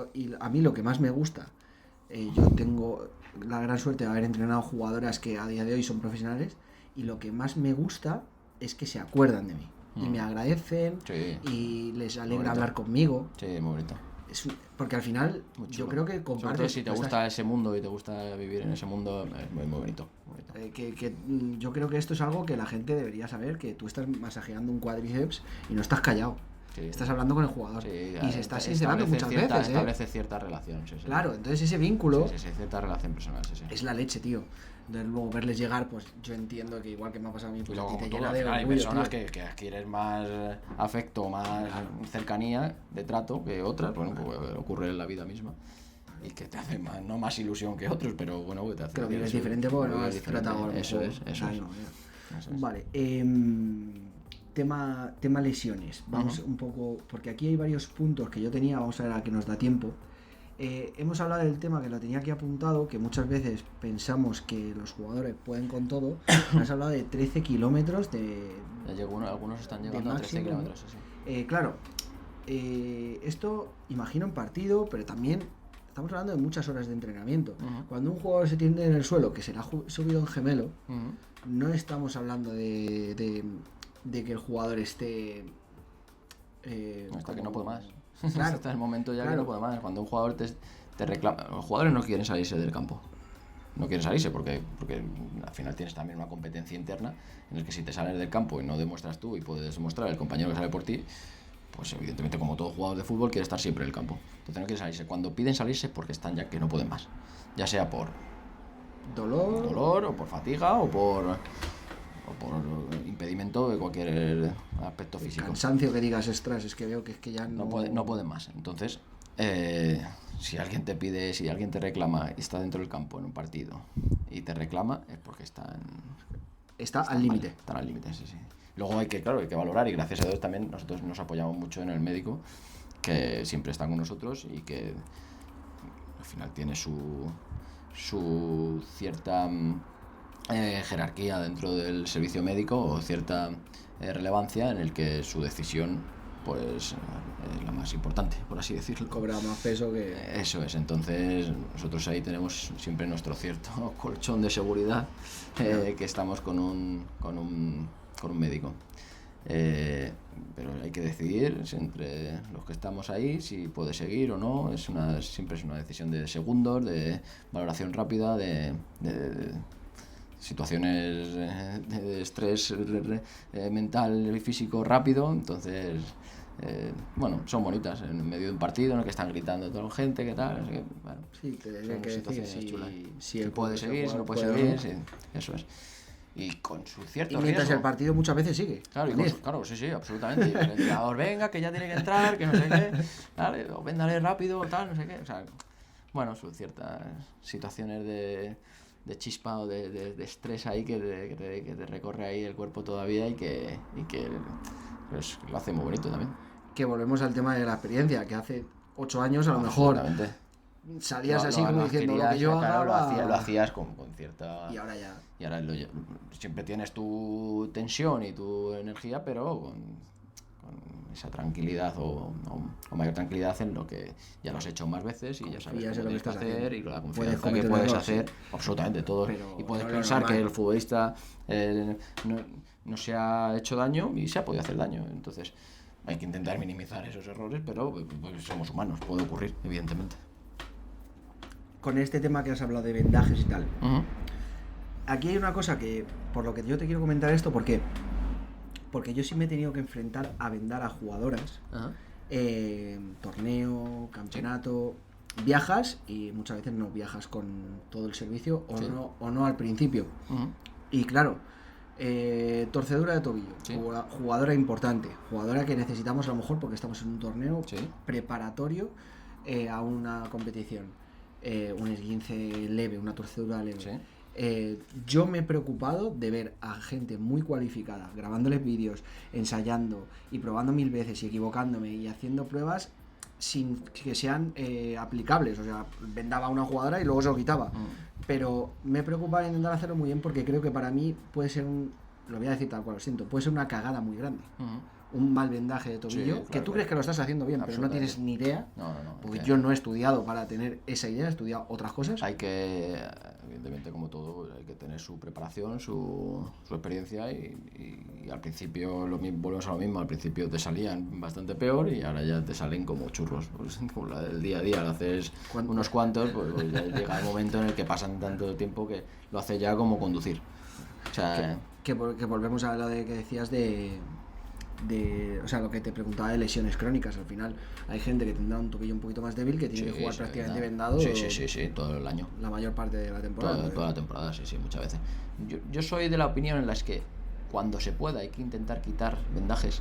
a mí lo que más me gusta, yo tengo la gran suerte de haber entrenado jugadoras que a día de hoy son profesionales, y lo que más me gusta es que se acuerdan de mí y me agradecen y les alegra hablar conmigo. Sí, muy bonito. Porque al final Muy yo chulo. creo que Sobre todo compartes... si te tú gusta ese mundo y te gusta vivir en ese mundo, es muy, muy bonito. Muy bonito. yo creo que esto es algo que la gente debería saber, que tú estás masajeando un cuádriceps y no estás callado. Sí. Estás hablando con el jugador. Sí, y se está sincerando muchas cierta, veces, ¿eh? Establece cierta relación, sí, sí. Claro, entonces ese vínculo Sí, cierta relación personal, sí, sí. es la leche, tío. Entonces luego verles llegar, pues yo entiendo que igual que me ha pasado a mí, Y pues a luego, ti te como todo, llena al de final, hay orgullo, personas tío. que adquieren más afecto, más cercanía de trato que otras, bueno, pues ocurre en la vida misma. Y que te hace más, no más ilusión que otros, pero bueno, que te hace... Que lo vives diferente porque no has tratado a lo mejor daño, Eso es. Vale, tema lesiones. Vamos un poco, porque aquí hay varios puntos que yo tenía, vamos a ver a que nos da tiempo. Hemos hablado del tema que lo tenía aquí apuntado, que muchas veces pensamos que los jugadores pueden con todo. Has hablado de 13 kilómetros de... Ya llegó algunos están llegando a 13 máximo, kilómetros, sí. Claro, esto imagino en partido, pero también estamos hablando de muchas horas de entrenamiento. Cuando un jugador se tiende en el suelo, que será subido en gemelo, no estamos hablando de que el jugador esté... Hasta que no puede más. Claro, Hasta el momento ya que claro. no puede más. Cuando un jugador te reclama... Los jugadores no quieren salirse del campo. No quieren salirse porque al final tienes también una competencia interna en el que si te sales del campo y no demuestras tú y puedes demostrar el compañero que sale por ti, pues evidentemente como todo jugador de fútbol quiere estar siempre en el campo. Entonces no quieren salirse. Cuando piden salirse porque están ya que no pueden más. Ya sea por dolor o por fatiga o por impedimento de cualquier aspecto físico. Cansancio que digas extras, es que veo que es que ya no... No pueden más. Entonces, si alguien te pide, si alguien te reclama y está dentro del campo en un partido y te reclama, es porque están al límite. Están al límite, sí. Luego hay que valorar, y gracias a Dios también nosotros nos apoyamos mucho en el médico, que siempre está con nosotros y que al final tiene su cierta jerarquía dentro del servicio médico o cierta relevancia en el que su decisión pues es la más importante, por así decirlo. Cobra más peso que... Eso es, entonces nosotros ahí tenemos siempre nuestro cierto colchón de seguridad, que estamos con un médico. Pero hay que decidir entre los que estamos ahí si puede seguir o no. Siempre es una decisión de segundos, de valoración rápida, de situaciones de estrés mental y físico rápido. Entonces, bueno, son bonitas en medio de un partido en el que están gritando toda la gente, ¿qué tal? Así que, bueno, sí, te son que situaciones decir chulas. si él puede seguir, si no puede seguir, sí, eso es. Y con su cierto y mientras riesgo. el partido muchas veces sigue. Claro, sí, absolutamente. Y el entrenador, venga, que ya tiene que entrar, que no sé qué, dale, o véndale rápido, tal, no sé qué. O sea, bueno, son ciertas situaciones de chispa o de estrés ahí que te recorre ahí el cuerpo todavía y que pues, lo hace muy bonito también. Que volvemos al tema de la experiencia, que hace 8 años a lo mejor salías así como diciendo lo que yo haga... Lo hacías con cierta... Y ahora ya... Y ahora siempre tienes tu tensión y tu energía, pero con esa tranquilidad o mayor tranquilidad en lo que ya lo has hecho más veces y ya sabes cómo tienes que hacer y la confianza que puedes hacer, absolutamente todo. Y puedes pensar que el futbolista no se ha hecho daño y se ha podido hacer daño. Entonces hay que intentar minimizar esos errores, pero pues, somos humanos, puede ocurrir, evidentemente. Con este tema que has hablado de vendajes y tal, aquí hay una cosa que, por lo que yo te quiero comentar esto, porque yo sí me he tenido que enfrentar a vendar a jugadoras, torneo, campeonato, viajas y muchas veces no viajas con todo el servicio o no al principio. Y claro, torcedura de tobillo, jugadora importante, jugadora que necesitamos a lo mejor porque estamos en un torneo preparatorio a una competición, un esguince leve, una torcedura leve. Yo me he preocupado de ver a gente muy cualificada grabándoles vídeos, ensayando y probando 1000 veces y equivocándome y haciendo pruebas sin que sean aplicables. O sea, vendaba a una jugadora y luego se lo quitaba. Pero me he preocupado en intentar hacerlo muy bien porque creo que para mí puede ser lo voy a decir tal cual, lo siento, puede ser una cagada muy grande. Un mal vendaje de tobillo, que tú crees que lo estás haciendo bien, pero no tienes ni idea, porque yo no he estudiado para tener esa idea, he estudiado otras cosas. Hay que evidentemente como todo hay que tener su preparación, su experiencia y al principio volvemos a lo mismo, al principio te salían bastante peor y ahora ya te salen como churros, pues, como la del día a día, lo haces unos cuantos, pues ya llega el momento en el que pasan tanto tiempo que lo haces ya como conducir. O sea, que volvemos a lo de que decías o sea, lo que te preguntaba de lesiones crónicas. Al final hay gente que tendrá un tobillo un poquito más débil que tiene que jugar prácticamente vendado sí, todo el año, la mayor parte de la temporada. Toda la temporada, sí, muchas veces. Yo soy de la opinión en las que cuando se pueda hay que intentar quitar vendajes,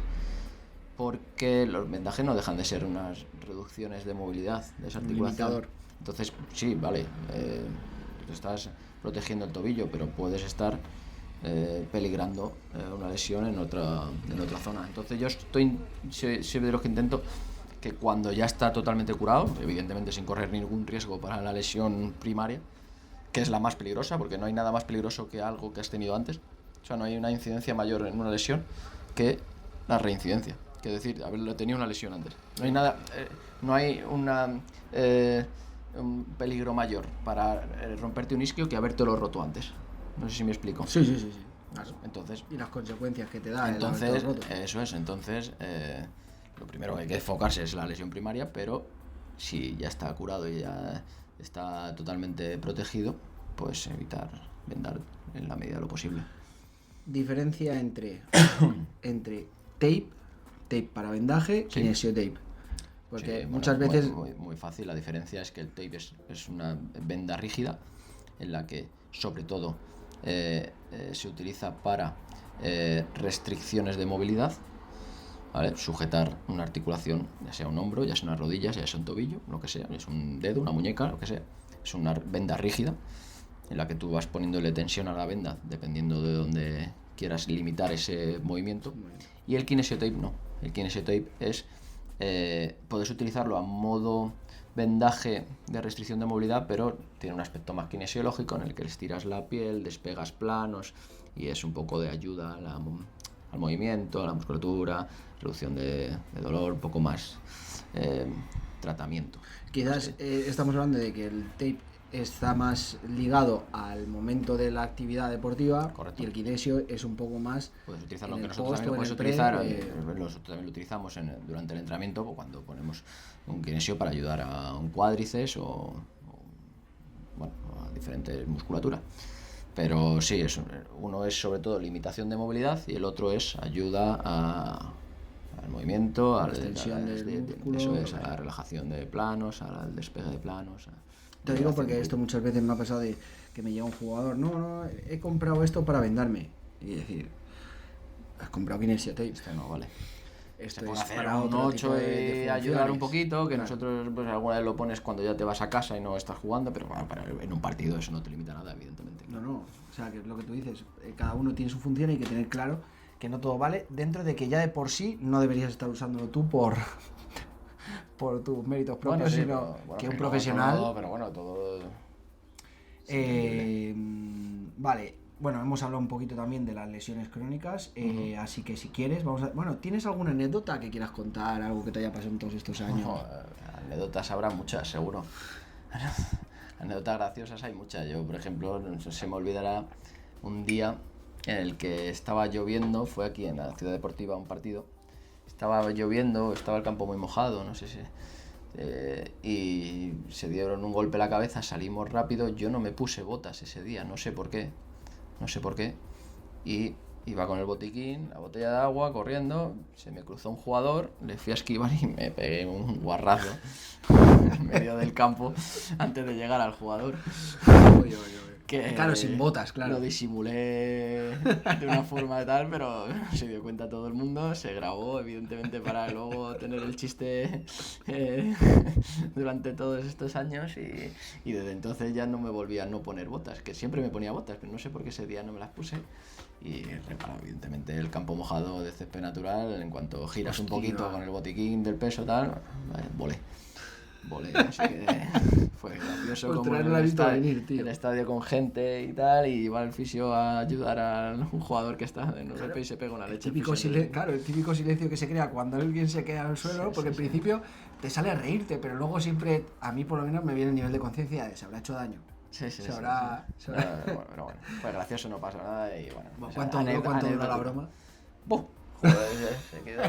porque los vendajes no dejan de ser unas reducciones de movilidad de esa articulación. Entonces, sí, vale, te estás protegiendo el tobillo, pero puedes estar peligrando una lesión en otra zona. Entonces yo soy de los que intento que cuando ya está totalmente curado, evidentemente sin correr ningún riesgo para la lesión primaria, que es la más peligrosa, porque no hay nada más peligroso que algo que has tenido antes, o sea, no hay una incidencia mayor en una lesión que la reincidencia, que es decir, haber tenido una lesión antes. No hay nada, no hay un peligro mayor para romperte un isquio que habértelo roto antes. No sé si me explico. Sí. Claro. Entonces, y las consecuencias que te da. Entonces, eso es. Entonces, lo primero que hay que enfocarse es la lesión primaria, pero si ya está curado y ya está totalmente protegido, pues evitar vendar en la medida de lo posible. Diferencia entre tape para vendaje, sí. Kinesiotape. Porque sí, muchas veces... Muy fácil. La diferencia es que el tape es una venda rígida en la que, sobre todo, se utiliza para restricciones de movilidad, ¿vale? Sujetar una articulación, ya sea un hombro, ya sea una rodilla, ya sea un tobillo, lo que sea, es un dedo, una muñeca, lo que sea. Es una venda rígida en la que tú vas poniéndole tensión a la venda dependiendo de dónde quieras limitar ese movimiento. Y el kinesiotape no. El kinesiotape es puedes utilizarlo a modo vendaje de restricción de movilidad, pero tiene un aspecto más kinesiológico en el que estiras la piel, despegas planos y es un poco de ayuda al movimiento, a la musculatura, reducción de dolor, un poco más tratamiento. Quizás estamos hablando de que el tape está más ligado al momento de la actividad deportiva. Correcto. Y el kinesio es un poco más... Puedes utilizarlo, aunque nosotros también lo puedes utilizar, nosotros también lo utilizamos durante el entrenamiento cuando ponemos un kinesio para ayudar a un cuádriceps o a diferentes musculaturas. Pero sí, uno es sobre todo limitación de movilidad y el otro es ayuda al movimiento, a la extensión del músculo, eso es, a la relajación de planos, al despegue de planos. Te digo porque esto muchas veces me ha pasado de que me llega un jugador, no, he comprado esto para vendarme. Y decir, has comprado kinesiotape. Esto no vale. Esto es hacer para un 8 y ayudar un poquito, que claro. Nosotros pues alguna vez lo pones cuando ya te vas a casa y no estás jugando, pero bueno, en un partido eso no te limita nada, evidentemente. No, o sea, que es lo que tú dices, cada uno tiene su función y hay que tener claro que no todo vale, dentro de que ya de por sí no deberías estar usándolo tú por tus méritos propios, sino que un profesional... No, pero bueno, todo... Vale, bueno, hemos hablado un poquito también de las lesiones crónicas, así que si quieres, Bueno, ¿tienes alguna anécdota que quieras contar, algo que te haya pasado en todos estos años? Anécdotas habrá muchas, seguro. Anécdotas graciosas hay muchas. Yo, por ejemplo, no se me olvidará un día en el que estaba lloviendo, fue aquí en la Ciudad Deportiva un partido, estaba lloviendo, estaba el campo muy mojado, no sé si... y se dieron un golpe a la cabeza, salimos rápido, yo no me puse botas ese día, no sé por qué, y iba con el botiquín, la botella de agua, corriendo, se me cruzó un jugador, le fui a esquivar y me pegué un guarrazo en medio del campo antes de llegar al jugador. Claro, sin botas, claro. Lo disimulé de una forma tal, pero se dio cuenta todo el mundo, se grabó evidentemente para luego tener el chiste durante todos estos años y desde entonces ya no me volví a no poner botas, que siempre me ponía botas, pero no sé por qué ese día no me las puse y reparado, evidentemente el campo mojado de césped natural, en cuanto giras un poquito con el botiquín del peso tal, volé, así que fue gracioso. Como el estadio con gente y tal, y iba el fisio a ayudar a un jugador que está en golpe y se pega una leche. El típico silencio que se crea cuando alguien se queda al suelo, porque al principio te sale a reírte, pero luego siempre, a mí por lo menos me viene el nivel de conciencia de se habrá hecho daño. Sí. Se habrá... Pero bueno, fue gracioso, no pasó nada y bueno. ¿Cuánto dura la broma? ¡Buf! Joder, se quedó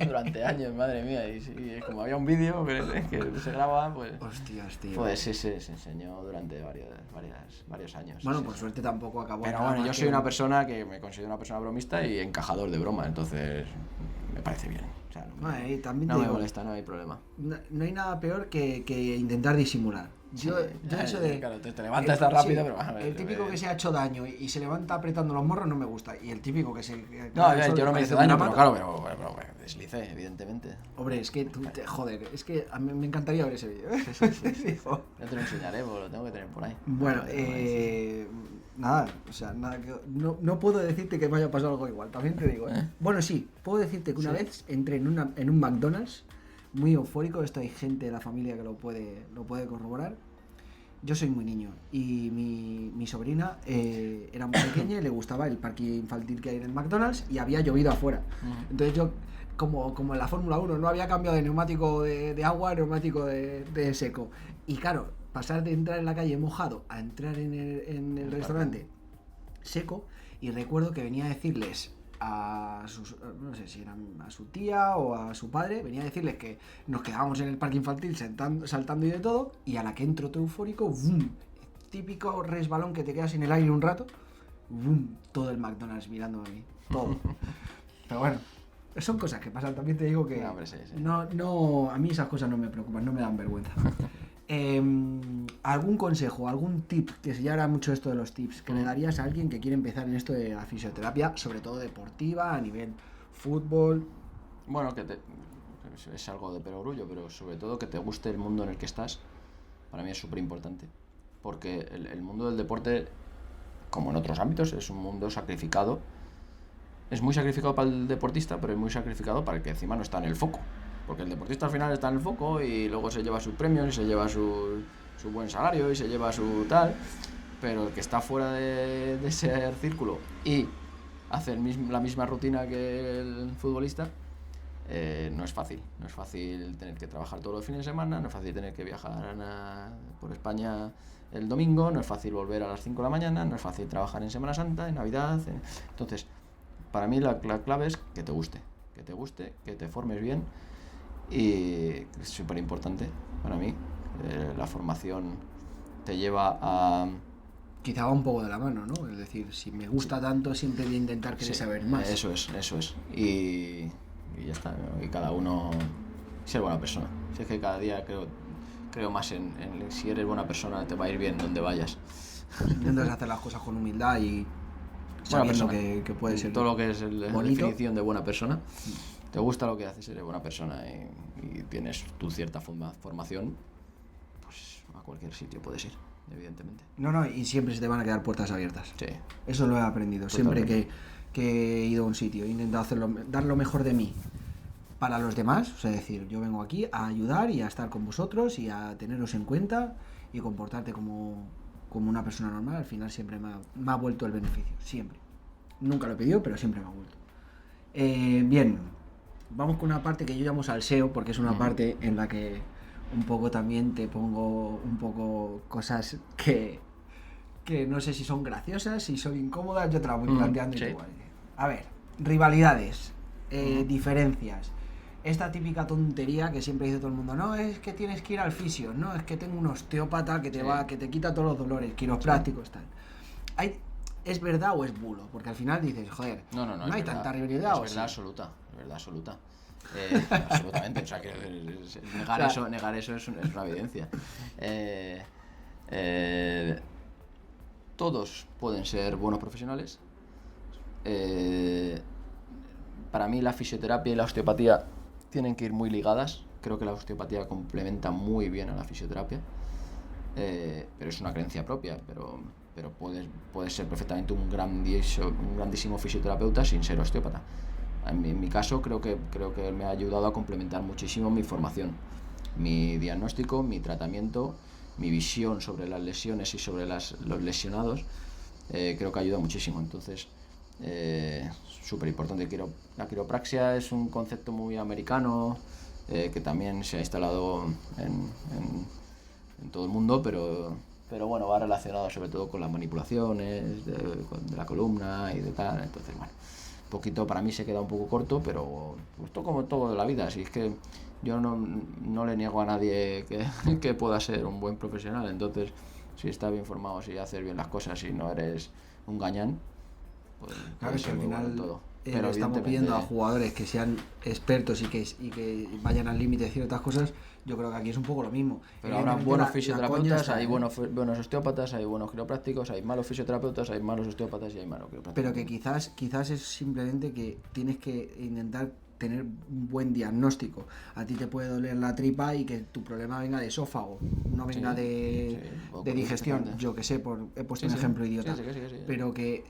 durante años, madre mía. Y como había un vídeo que se graba, pues. Hostias, tío. Pues sí, se enseñó durante varios años. Bueno, sí, por sí. suerte tampoco acabó. Pero bueno, yo soy una persona que me considero una persona bromista y encajador de broma, entonces me parece bien. O sea, también no te me digo, molesta, no hay problema. no hay nada peor que intentar disimular. Yo eso de... Claro, te levantas tan rápido, pero... El típico que se ha hecho daño y se levanta apretando los morros no me gusta. Y el típico que se... No, yo no me hice daño, pero claro, pero deslicé, evidentemente. Hombre, es que joder, es que a mí me encantaría ver ese vídeo. Sí. Ya te lo enseñaré, porque lo tengo que tener por ahí. Bueno, nada, o sea, nada que, no puedo decirte que me haya pasado algo igual, también te digo. Bueno, sí, puedo decirte que una vez entré en un McDonald's muy eufórico, esto hay gente de la familia que lo puede corroborar. Yo soy muy niño y mi sobrina era muy pequeña y le gustaba el parque infantil que hay en el McDonald's y había llovido afuera. Entonces yo, como en la Fórmula 1, no había cambiado de neumático de agua a neumático de seco. Y claro, pasar de entrar en la calle mojado a entrar en el restaurante seco, y recuerdo que venía a decirles a sus, no sé si eran a su tía o a su padre, venía a decirles que nos quedábamos en el parque infantil saltando y de todo, y a la que entro todo eufórico, ¡bum! Típico resbalón que te quedas en el aire un rato, ¡bum! Todo el McDonald's mirándome a mí, todo. Pero bueno, son cosas que pasan, también te digo que No, hombre, sí. no, a mí esas cosas no me preocupan, no me dan vergüenza. ¿Algún consejo, algún tip, que se llama mucho esto de los tips, que le darías a alguien que quiere empezar en esto de la fisioterapia, sobre todo deportiva, a nivel fútbol? Bueno, es algo de perogrullo, pero sobre todo que te guste el mundo en el que estás, para mí es súper importante. Porque el mundo del deporte, como en otros ámbitos, es un mundo sacrificado. Es muy sacrificado para el deportista, pero es muy sacrificado para el que encima no está en el foco. Porque el deportista al final está en el foco y luego se lleva sus premios y se lleva su buen salario y se lleva su tal, pero el que está fuera de ese círculo y hace la misma rutina que el futbolista, no es fácil. No es fácil tener que trabajar todos los fines de semana, no es fácil tener que viajar por España el domingo, no es fácil volver a las 5 de la mañana, no es fácil trabajar en Semana Santa, en Navidad. Entonces, para mí la clave es que te guste, que te formes bien. Y es súper importante para mí. La formación te lleva a... Quizá va un poco de la mano, ¿no? Es decir, si me gusta tanto, siempre voy a intentar querer saber más. Eso es. Y ya está, ¿no? Y cada uno ser buena persona. Si es que cada día creo más en si eres buena persona, te va a ir bien donde vayas. Intentas hacer las cosas con humildad y sabiendo que puede ser todo lo que es la definición de buena persona. Te gusta lo que haces, eres buena persona y tienes tu cierta formación, pues a cualquier sitio puedes ir, evidentemente. No, y siempre se te van a quedar puertas abiertas. Sí. Eso lo he aprendido. Totalmente. Siempre que he ido a un sitio, he intentado dar lo mejor de mí para los demás. O sea, decir, yo vengo aquí a ayudar y a estar con vosotros y a teneros en cuenta y comportarte como una persona normal. Al final siempre me ha vuelto el beneficio, siempre. Nunca lo he pedido, pero siempre me ha vuelto. Bien. Vamos con una parte que yo llamo salseo, porque es una parte en la que un poco también te pongo un poco cosas que no sé si son graciosas, si son incómodas, yo te las voy planteando igual. A ver, rivalidades, diferencias. Esta típica tontería que siempre dice todo el mundo, no, es que tienes que ir al fisio, no, es que tengo un osteópata que te quita todos los dolores, quiroprácticos, tal. ¿Es verdad o es bulo? Porque al final dices, joder, no hay tanta rivalidad. Es verdad absoluta. Absolutamente. O sea, que negar eso es una evidencia. Todos pueden ser buenos profesionales. Para mí la fisioterapia y la osteopatía tienen que ir muy ligadas. Creo que la osteopatía complementa muy bien a la fisioterapia. Pero es una creencia propia, pero puedes ser perfectamente un grandísimo fisioterapeuta sin ser osteópata. En mi caso creo que me ha ayudado a complementar muchísimo mi formación, mi diagnóstico, mi tratamiento, mi visión sobre las lesiones y sobre los lesionados. Creo que ayuda muchísimo. Entonces, súper importante. La quiropraxia es un concepto muy americano, que también se ha instalado en todo el mundo, pero pero bueno, va relacionado sobre todo con las manipulaciones de la columna y de tal, entonces bueno, un poquito para mí se queda un poco corto, pero pues todo como todo de la vida, así es que yo no le niego a nadie que pueda ser un buen profesional, entonces si estás bien formado, si haces bien las cosas, si no eres un gañán, pues Claro, puedes que ser al muy bueno final en todo. le Pero estamos pidiendo a evidentemente, jugadores que sean expertos y que vayan al límite de ciertas cosas. Yo creo que aquí es un poco lo mismo. pero habrá Evidentemente buenos la coña fisioterapeutas, está, hay ¿eh? buenos osteópatas, hay buenos quiroprácticos, hay malos fisioterapeutas, hay malos osteópatas y hay malos quiroprácticos. Pero que quizás es simplemente que tienes que intentar tener un buen diagnóstico. A ti te puede doler la tripa y que tu problema venga de esófago, no venga Sí, de, sí, puede de ocurrir digestión. perfectamente. Yo que sé, he puesto Sí, un sí, ejemplo idiota. sí, sí, sí, sí. Pero que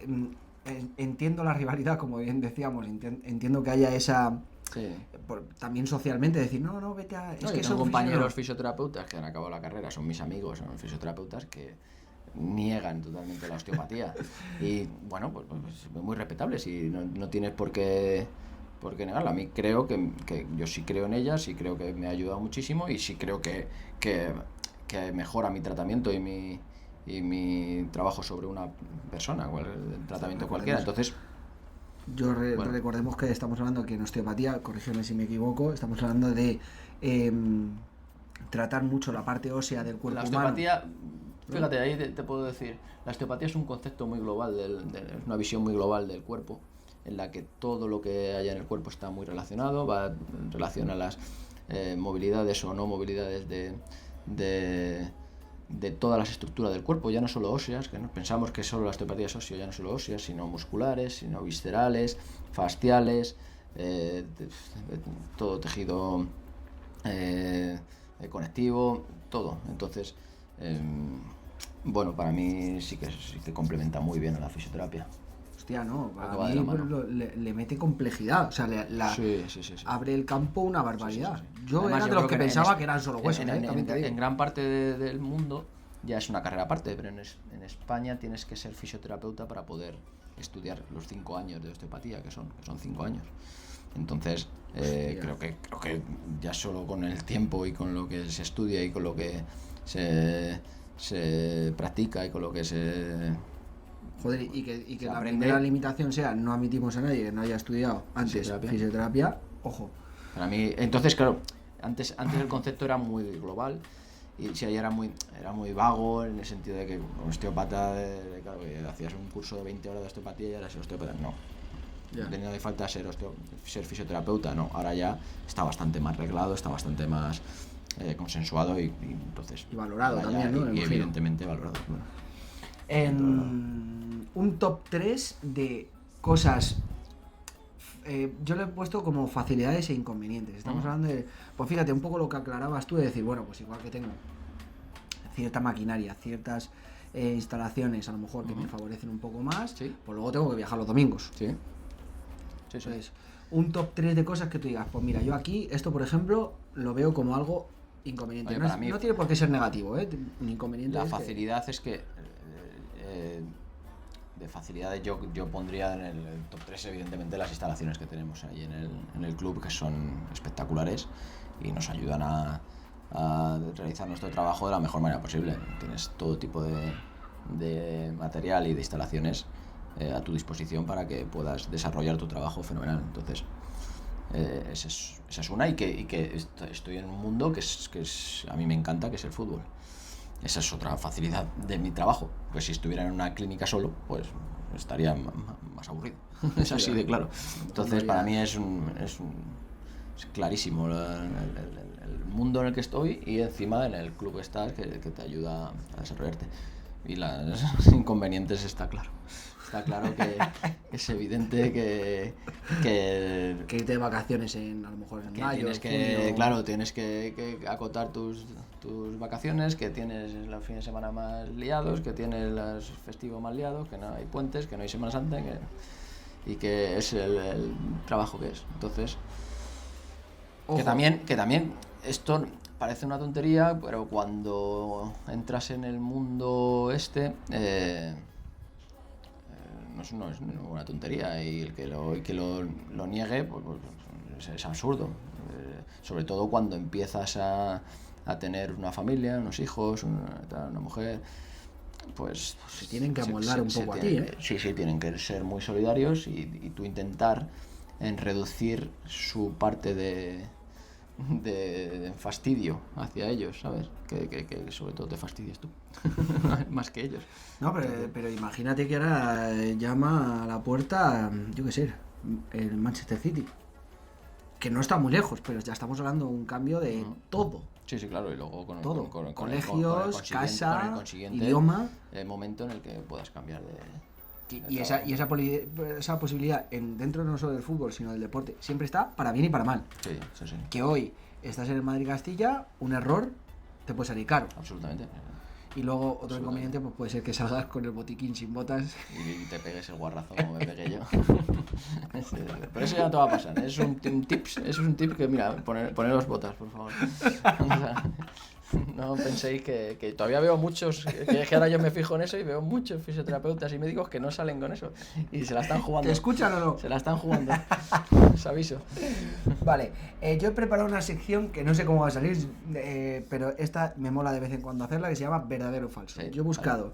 entiendo la rivalidad, como bien decíamos, entiendo que haya esa... Sí. También socialmente decir, no, vete a... No, Es yo que tengo son compañeros fisioterapeutas que han acabado la carrera, son mis amigos, son fisioterapeutas que niegan totalmente la osteopatía. Y bueno, pues muy respetable, si no tienes por qué negarla. A mí creo que yo sí creo en ella, sí creo que me ha ayudado muchísimo y sí creo que mejora mi tratamiento y mi trabajo sobre una persona, el tratamiento cualquiera. Entonces, bueno, Recordemos que estamos hablando que en osteopatía, corrígeme si me equivoco, estamos hablando de tratar mucho la parte ósea del cuerpo la humano. osteopatía, fíjate, ahí te puedo decir, la osteopatía es un concepto muy global, es una visión muy global del cuerpo, en la que todo lo que haya en el cuerpo está muy relacionado, va en relación a las movilidades o no movilidades de todas las estructuras del cuerpo, ya no solo óseas, que nos pensamos que solo la osteopatía es ósea, ya no solo óseas, sino musculares, sino viscerales, fasciales, todo tejido conectivo, todo. Entonces, bueno, para mí sí que complementa muy bien a la fisioterapia. Hostia, no, Creo que a va de la mí mano. le mete complejidad, o sea, Sí. abre el campo una barbaridad. Sí. Yo Además, era de creo los que pensaba que eran solo huesos, también te digo. en gran parte del mundo ya es una carrera aparte, pero en España tienes que ser fisioterapeuta para poder estudiar los 5 años de osteopatía, que son 5 años. Entonces, creo que ya solo con el tiempo y con lo que se estudia y con lo que se practica y con lo que se... Joder, y que la aprende. primera limitación sea no admitimos a nadie que no haya estudiado antes fisioterapia, ojo. Para mí, entonces, claro, antes el concepto era muy global y si ahí era muy vago en el sentido de que un osteópata, claro, que hacías un curso de 20 horas de osteopatía y eras osteópata. No. No tenía de falta ser fisioterapeuta, no. Ahora ya está bastante más reglado, está bastante más consensuado y entonces... Y valorado también, ¿no? Y evidentemente valorado. Un top 3 de cosas... yo le he puesto como facilidades e inconvenientes. Estamos hablando de... Pues fíjate, un poco lo que aclarabas tú de decir, bueno, pues igual que tengo cierta maquinaria, ciertas instalaciones a lo mejor que me favorecen un poco más, Sí. pues luego tengo que viajar los domingos. Sí. Entonces, un top 3 de cosas que tú digas, pues mira, yo aquí, esto por ejemplo, lo veo como algo inconveniente. Oye, No, para mí, no tiene por qué ser negativo, un inconveniente. la es facilidad es que de facilidades yo pondría en el top 3 evidentemente las instalaciones que tenemos ahí en el club, que son espectaculares y nos ayudan a realizar nuestro trabajo de la mejor manera posible. Tienes todo tipo de material y de instalaciones a tu disposición para que puedas desarrollar tu trabajo fenomenal. Entonces, esa es una, y que estoy en un mundo que a mí me encanta, que es el fútbol. Esa es otra facilidad de mi trabajo, pues si estuviera en una clínica solo, pues estaría más aburrido. Es así de claro. Entonces, para mí es clarísimo el mundo en el que estoy, y encima en el club estás, que te ayuda a desarrollarte. Y las inconvenientes está claro. Está claro que es evidente que irte de vacaciones a lo mejor en mayo, tienes junio. claro, tienes que acotar tus vacaciones, que tienes los fines de semana más liados, que tienes los festivos más liados, que no hay puentes, que no hay Semana Santa, y que es el trabajo que es. Entonces, que también esto parece una tontería, pero cuando entras en el mundo no es una tontería, y el que lo niegue pues es absurdo, sobre todo cuando empiezas a a tener una familia, unos hijos, una mujer, pues se tienen que amoldar un poco a ti, ¿eh? Sí, tienen que ser muy solidarios y tú intentar en reducir su parte de fastidio hacia ellos, ¿sabes? Que sobre todo te fastidies tú, más que ellos. No, pero imagínate que ahora llama a la puerta, yo qué sé, el Manchester City, que no está muy lejos, pero ya estamos hablando de un cambio de todo. Sí, claro, y luego con todo, con colegios, casa, con el consiguiente idioma, el momento en el que puedas cambiar de y esa posibilidad dentro no solo del fútbol, sino del deporte, siempre está para bien y para mal. Sí. Que hoy estás en el Madrid-Castilla, un error te puede salir caro. Absolutamente. Y luego otro inconveniente pues puede ser que salgas con el botiquín sin botas y te pegues el guarrazo como me pegué yo. Pero eso ya no te va a pasar. Es un tip que, mira, poneros botas, por favor. No penséis que todavía veo muchos, que ahora yo me fijo en eso y veo muchos fisioterapeutas y médicos que no salen con eso y se la están jugando. ¿Te escuchan o no? Se la están jugando. Os aviso. Vale, yo he preparado una sección que no sé cómo va a salir, pero esta me mola de vez en cuando hacerla, que se llama verdadero o falso. Sí, yo he buscado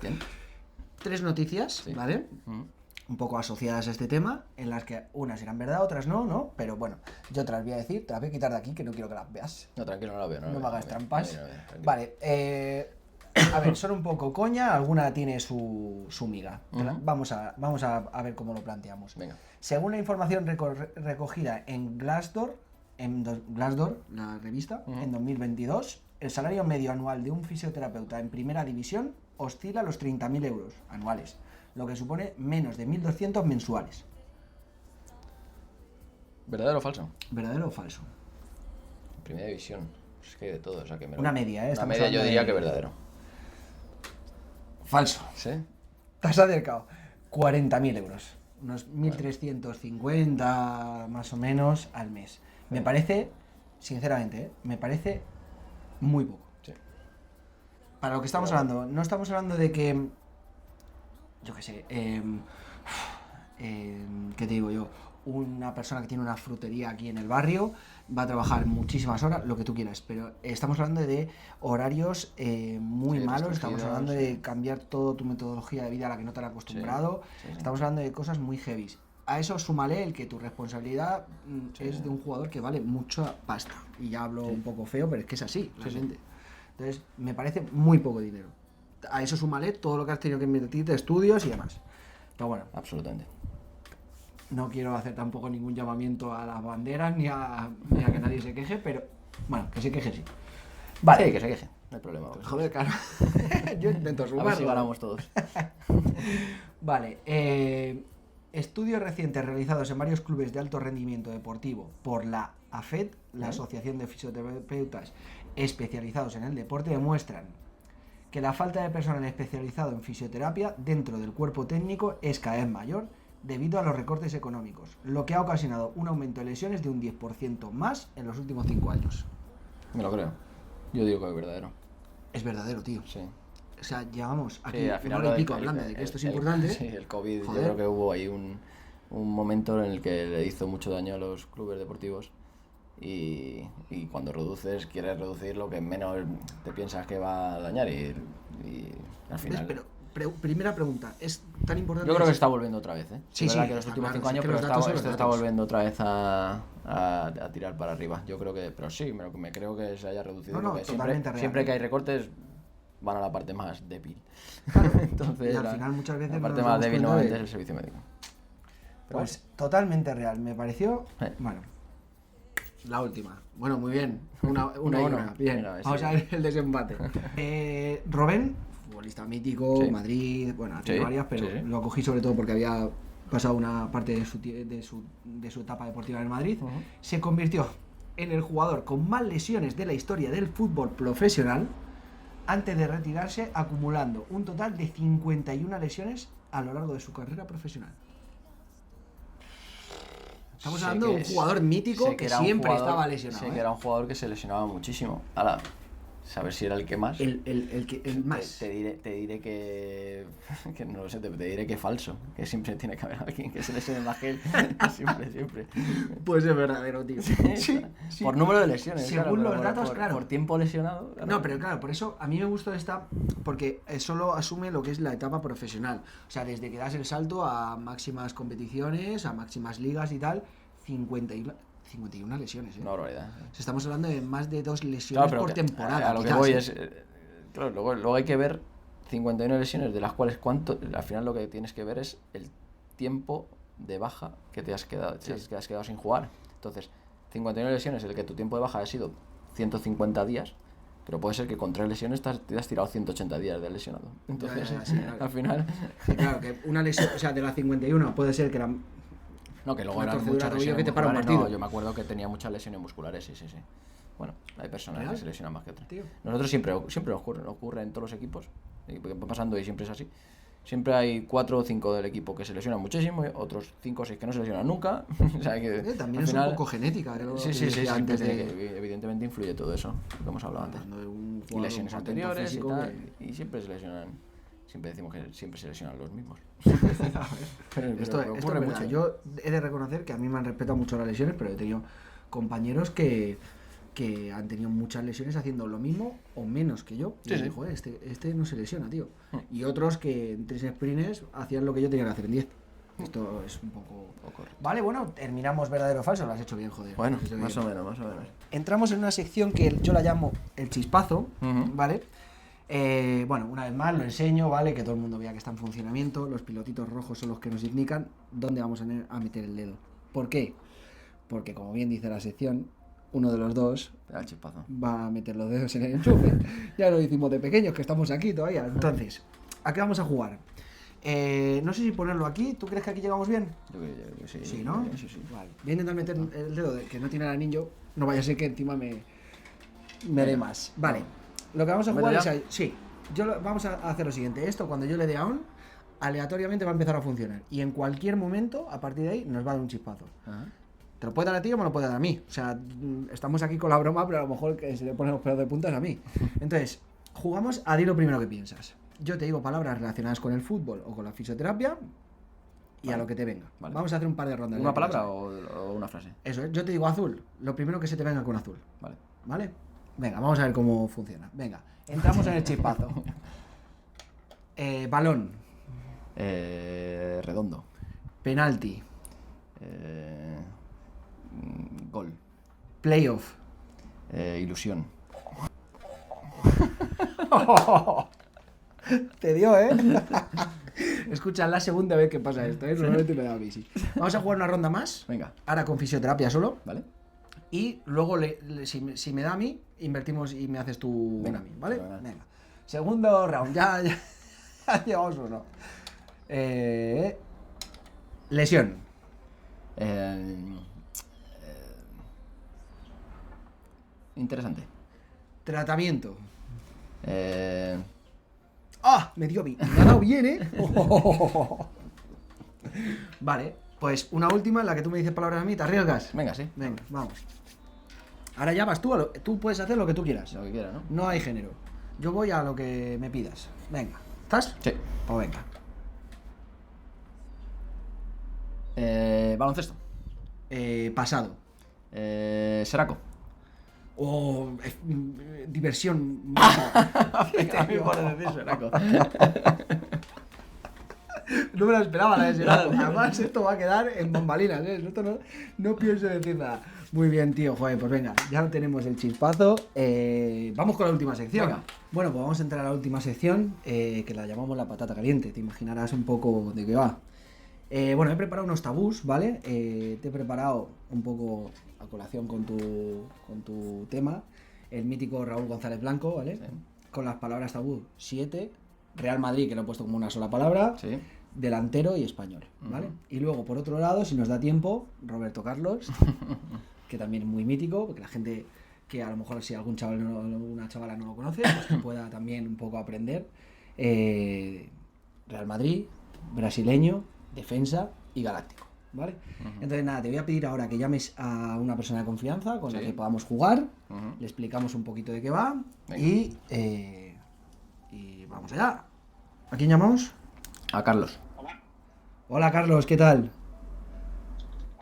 3 noticias, sí. ¿vale? Un poco asociadas a este tema, en las que unas eran verdad, otras no, pero bueno, yo te las voy a decir, te las voy a quitar de aquí, que no quiero que las veas. No, tranquilo, no la veo. No me hagas trampas. No, vale, a ver, son un poco coña, alguna tiene su miga. Vamos a ver cómo lo planteamos. Venga. Según la información recogida en Glassdoor, la revista, en 2022, el salario medio anual de un fisioterapeuta en primera división oscila a los 30.000 euros anuales, lo que supone menos de 1.200 mensuales. ¿Verdadero o falso? ¿Verdadero o falso? Primera división. Es que de todo, o sea que una media, ¿eh? Una media yo diría que verdadero. Falso. ¿Sí? Te has acercado. 40.000 euros. Unos 1.350 más o menos al mes. Me parece, sinceramente, me parece muy poco. Sí. Para lo que estamos hablando, no estamos hablando de que, yo qué sé, ¿qué te digo yo? Una persona que tiene una frutería aquí en el barrio va a trabajar muchísimas horas, lo que tú quieras, pero estamos hablando de horarios muy malos, estamos hablando de cambiar toda tu metodología de vida a la que no te has acostumbrado, estamos hablando de cosas muy heavy. A eso súmale el que tu responsabilidad es de un jugador que vale mucha pasta, y ya hablo un poco feo, pero es que es así, realmente. Entonces, me parece muy poco dinero. A eso súmale todo lo que has tenido que invertir de estudios y demás. Pero bueno, absolutamente. No quiero hacer tampoco ningún llamamiento a las banderas ni a que nadie se queje, pero bueno, que se queje sí. Vale, sí, que se queje, no hay problema. Pues joder, claro. Yo intento sumarlo. A ver si ganamos todos. Vale, estudios recientes realizados en varios clubes de alto rendimiento deportivo por la AFED, la Asociación de Fisioterapeutas Especializados en el Deporte, demuestran que la falta de personal especializado en fisioterapia dentro del cuerpo técnico es cada vez mayor debido a los recortes económicos, lo que ha ocasionado un aumento de lesiones de un 10% más en los últimos 5 años. Me lo creo. Yo digo que es verdadero. Es verdadero, tío. Sí. O sea, llevamos aquí sí, al final una hora y pico hablando de que esto es importante. Sí, el COVID, joder. Yo creo que hubo ahí un momento en el que le hizo mucho daño a los clubes deportivos y cuando quieres reducir lo que menos te piensas que va a dañar y al final... Pero primera pregunta, ¿es tan importante? Yo creo que se está volviendo otra vez, ¿eh? Sí, es verdad que los últimos 5 años, pero esto está volviendo otra vez a tirar para arriba. Yo creo que, pero sí, me creo que se haya reducido. No, siempre que hay recortes van a la parte más débil. Claro. Entonces, y al final muchas veces la parte más débil normalmente es el servicio médico. Pero pues totalmente real, me pareció. Bueno, la última. Bueno, muy bien. Una. Bien. Mira, vamos a ver el desempate. Robben, futbolista mítico, Madrid, bueno, ha tenido varias, pero lo cogí sobre todo porque había pasado una parte de su etapa deportiva en el Madrid. Se convirtió en el jugador con más lesiones de la historia del fútbol profesional antes de retirarse, acumulando un total de 51 lesiones a lo largo de su carrera profesional. Estamos hablando de un jugador mítico que siempre estaba lesionado. Sé que era un jugador que se lesionaba muchísimo. Ahora, saber si era el que más. El más. Te diré que no lo sé, te diré que falso, que siempre tiene que haber alguien que se lesione más que él, siempre. Pues es verdadero, tío. Sí. Por número de lesiones, Según claro, los datos, claro. Por tiempo lesionado. Claro. No, pero claro, por eso a mí me gustó esta, porque solo asume lo que es la etapa profesional. O sea, desde que das el salto a máximas competiciones, a máximas ligas y tal, 51 lesiones, ¿eh? Una barbaridad. O sea, estamos hablando de más de 2 lesiones por temporada. A lo que quizás, voy ¿eh? es... Claro, luego hay que ver 51 lesiones, de las cuales al final lo que tienes que ver es el tiempo de baja que te has quedado, que has quedado sin jugar. Entonces, 51 lesiones, el que tu tiempo de baja ha sido 150 días, pero puede ser que con 3 lesiones te has tirado 180 días de lesionado. Entonces, sí, claro. al final... Sí, claro, que una lesión, o sea, de las 51 puede ser que eran... No, que luego una eran torcedura muchas de tobillo lesiones que te para un musculares. partido. No, yo me acuerdo que tenía muchas lesiones musculares, sí. Bueno, hay personas ¿Real? que se lesionan más que otras. Tío. Nosotros siempre ocurre en todos los equipos, y va pasando y siempre es así. Siempre hay 4 o 5 del equipo que se lesionan muchísimo, y otros 5 o 6 que no se lesionan nunca. O sea que También al es final... un poco genética. Sí, Antes que evidentemente influye todo eso, lo que hemos hablado antes. Y lesiones anteriores y tal, y siempre se lesionan. Siempre decimos que siempre se lesionan los mismos. Esto es ocurre verdad. mucho. Yo he de reconocer que a mí me han respetado mucho las lesiones, pero he tenido compañeros que han tenido muchas lesiones haciendo lo mismo o menos que yo. Y Sí. joder, este no se lesiona, tío. Y otros que en 3 sprints hacían lo que yo tenía que hacer en 10. Esto es un poco... Vale, bueno, terminamos verdadero o falso. Lo has hecho bien, joder. Bueno, más o menos. Entramos en una sección que yo la llamo el chispazo, Ujú. ¿vale? Bueno, una vez más lo enseño, ¿vale? Que todo el mundo vea que está en funcionamiento. Los pilotitos rojos son los que nos indican dónde vamos a meter el dedo. ¿Por qué? Porque, como bien dice la sección, uno de los dos El chispazo. va a meter los dedos en el enchufe. Ya lo hicimos de pequeños, que estamos aquí todavía. Entonces, ¿a qué vamos a jugar? No sé si ponerlo aquí. ¿Tú crees que aquí llegamos bien? Yo sí. Sí, ¿no? Sí. Vale. Voy a intentar meter el dedo que no tiene el anillo. No vaya a ser que encima me dé más. Vale. Lo que vamos a jugar es ahí. Sí. Vamos a hacer lo siguiente. Esto, cuando yo le dé a on, aleatoriamente va a empezar a funcionar. Y en cualquier momento, a partir de ahí, nos va a dar un chispazo. Ajá. Te lo puede dar a ti o me lo puede dar a mí. O sea, estamos aquí con la broma, pero a lo mejor el que se le pone los pelos de punta es a mí. Entonces, jugamos a di lo primero que piensas. Yo te digo palabras relacionadas con el fútbol o con la fisioterapia y a lo que te venga. Vale. Vamos a hacer un par de rondas. ¿Una palabra o una frase? Eso es. Yo te digo azul. Lo primero que se te venga con azul. Vale. ¿Vale? Venga, vamos a ver cómo funciona. Venga, entramos en el chispazo. Balón. Redondo. Penalti. Gol. Playoff. Ilusión. Te dio, ¿eh? Escucha, es la segunda vez que pasa esto, ¿eh? Normalmente me da a mí, sí. Vamos a jugar una ronda más. Venga. Ahora con fisioterapia solo. ¿Vale? Y luego, si me da a mí, invertimos y me haces tú Venga, una a mí, ¿vale? venga. Venga. Segundo round. Ya llevamos uno. Lesión. Interesante. Tratamiento. Eh, ¡Ah! Me dio bien. Me ha dado bien, ¿eh? Vale, pues una última en la que tú me dices palabras a mí. ¿Te arriesgas? Venga, sí. Venga, vamos. Ahora ya vas tú. Tú puedes hacer lo que tú quieras. Lo que quiera, ¿no? No hay género. Yo voy a lo que me pidas. Venga. ¿Estás? Sí. Pues venga. Baloncesto. Pasado. Seraco. Diversión. A mí por decir Seraco. No me lo esperaba la de Seraco. Además, esto va a quedar en bambalinas, ¿eh? Esto no pienso decir nada. Muy bien, tío. Joder, pues venga, ya tenemos el chispazo. Vamos con la última sección. Venga. Bueno, pues vamos a entrar a la última sección, que la llamamos la patata caliente. Te imaginarás un poco de qué va. Bueno, he preparado unos tabús, ¿vale? Te he preparado un poco a colación con tu tema, el mítico Raúl González Blanco, ¿vale? Sí. Con las palabras tabú 7, Real Madrid, que lo he puesto como una sola palabra, Sí. delantero y español, ¿vale? Y luego, por otro lado, si nos da tiempo, Roberto Carlos, que también es muy mítico, porque la gente que a lo mejor si algún chaval una chavala no lo conoce, pues que pueda también un poco aprender. Real Madrid, brasileño, defensa y galáctico, ¿vale? Ujú. Entonces nada, te voy a pedir ahora que llames a una persona de confianza con la Sí. que podamos jugar, Ujú. le explicamos un poquito de qué va Venga. y vamos allá. ¿A quién llamamos? A Carlos. Hola. Hola Carlos, ¿qué tal?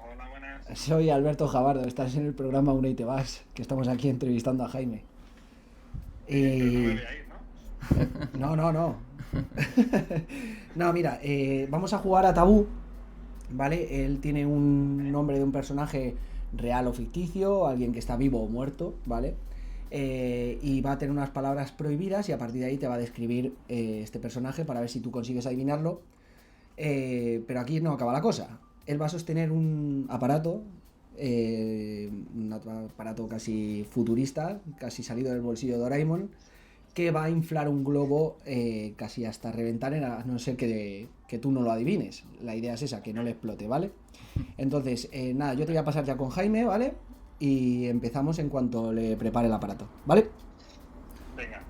Hola, buenas. Soy Alberto Jabardo, estás en el programa Una y te vas, que estamos aquí entrevistando a Jaime. Pero no me voy a ir, ¿no? No. No, mira, vamos a jugar a Tabú, ¿vale? Él tiene un nombre de un personaje real o ficticio, alguien que está vivo o muerto, ¿vale? Y va a tener unas palabras prohibidas y a partir de ahí te va a describir este personaje para ver si tú consigues adivinarlo. Pero aquí no acaba la cosa. Él va a sostener un aparato casi futurista, casi salido del bolsillo de Doraemon, que va a inflar un globo casi hasta reventar, a no ser que tú no lo adivines. La idea es esa, que no le explote, ¿vale? Entonces, nada, yo te voy a pasar ya con Jaime, ¿vale? Y empezamos en cuanto le prepare el aparato, ¿vale? Venga,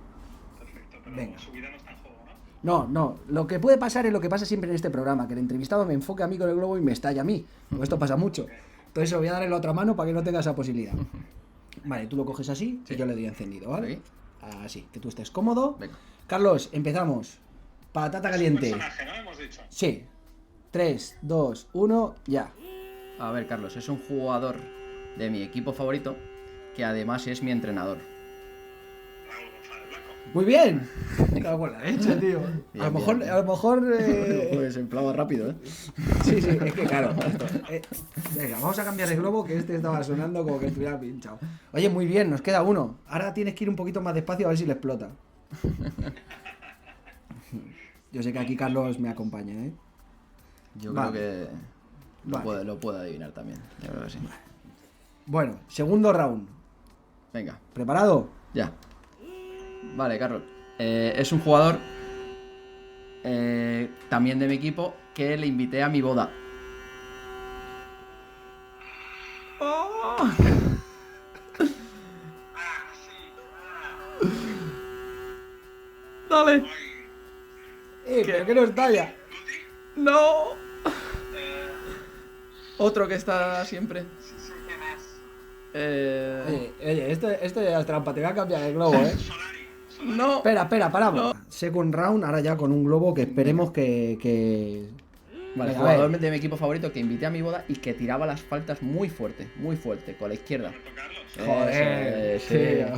perfecto. Pero Venga. su vida no está en juego, ¿no? No, lo que puede pasar es lo que pasa siempre en este programa, que el entrevistado me enfoque a mí con el globo y me estalla a mí. Porque esto pasa mucho. Entonces se lo voy a dar en la otra mano para que no tenga esa posibilidad. Vale, tú lo coges así y yo le doy encendido, ¿vale? Sí. Así, que tú estés cómodo. Venga. Carlos, empezamos. Patata Un caliente. personaje, ¿no? Hemos dicho. Sí. 3, 2, 1, ya. A ver, Carlos, es un jugador de mi equipo favorito que además es mi entrenador. Raúl González Blanco. Muy bien. Me cago en la leche, tío. Bien, A lo mejor, bien. a lo mejor. Pues emplaba rápido, ¿eh? Sí, es que claro. Venga, vamos a cambiar el globo, que este estaba sonando como que estuviera pinchado. Oye, muy bien, nos queda uno. Ahora tienes que ir un poquito más despacio a ver si le explota. Yo sé que aquí Carlos me acompaña, ¿eh? Yo Vale. creo que Vale. lo puedo adivinar también. Yo creo que sí. Bueno, segundo round. Venga, ¿Preparado? ya. Vale, Carlos. Es un jugador también de mi equipo que le invité a mi boda. Ah, sí. Dale. Ay. ¿Pero qué nos talla? ¿Guti? No. Eh, Otro que está siempre. sí, ¿quién es? Oye, esto es la trampa, te voy a cambiar el globo, ¿eh? Solari. No. Espera, paramos. No. Second round, ahora ya con un globo que esperemos que... Vale, Venga, jugador a ver. de mi equipo favorito que invité a mi boda y que tiraba las faltas muy fuerte, con la izquierda. Roberto Carlos. Joder, Eso es,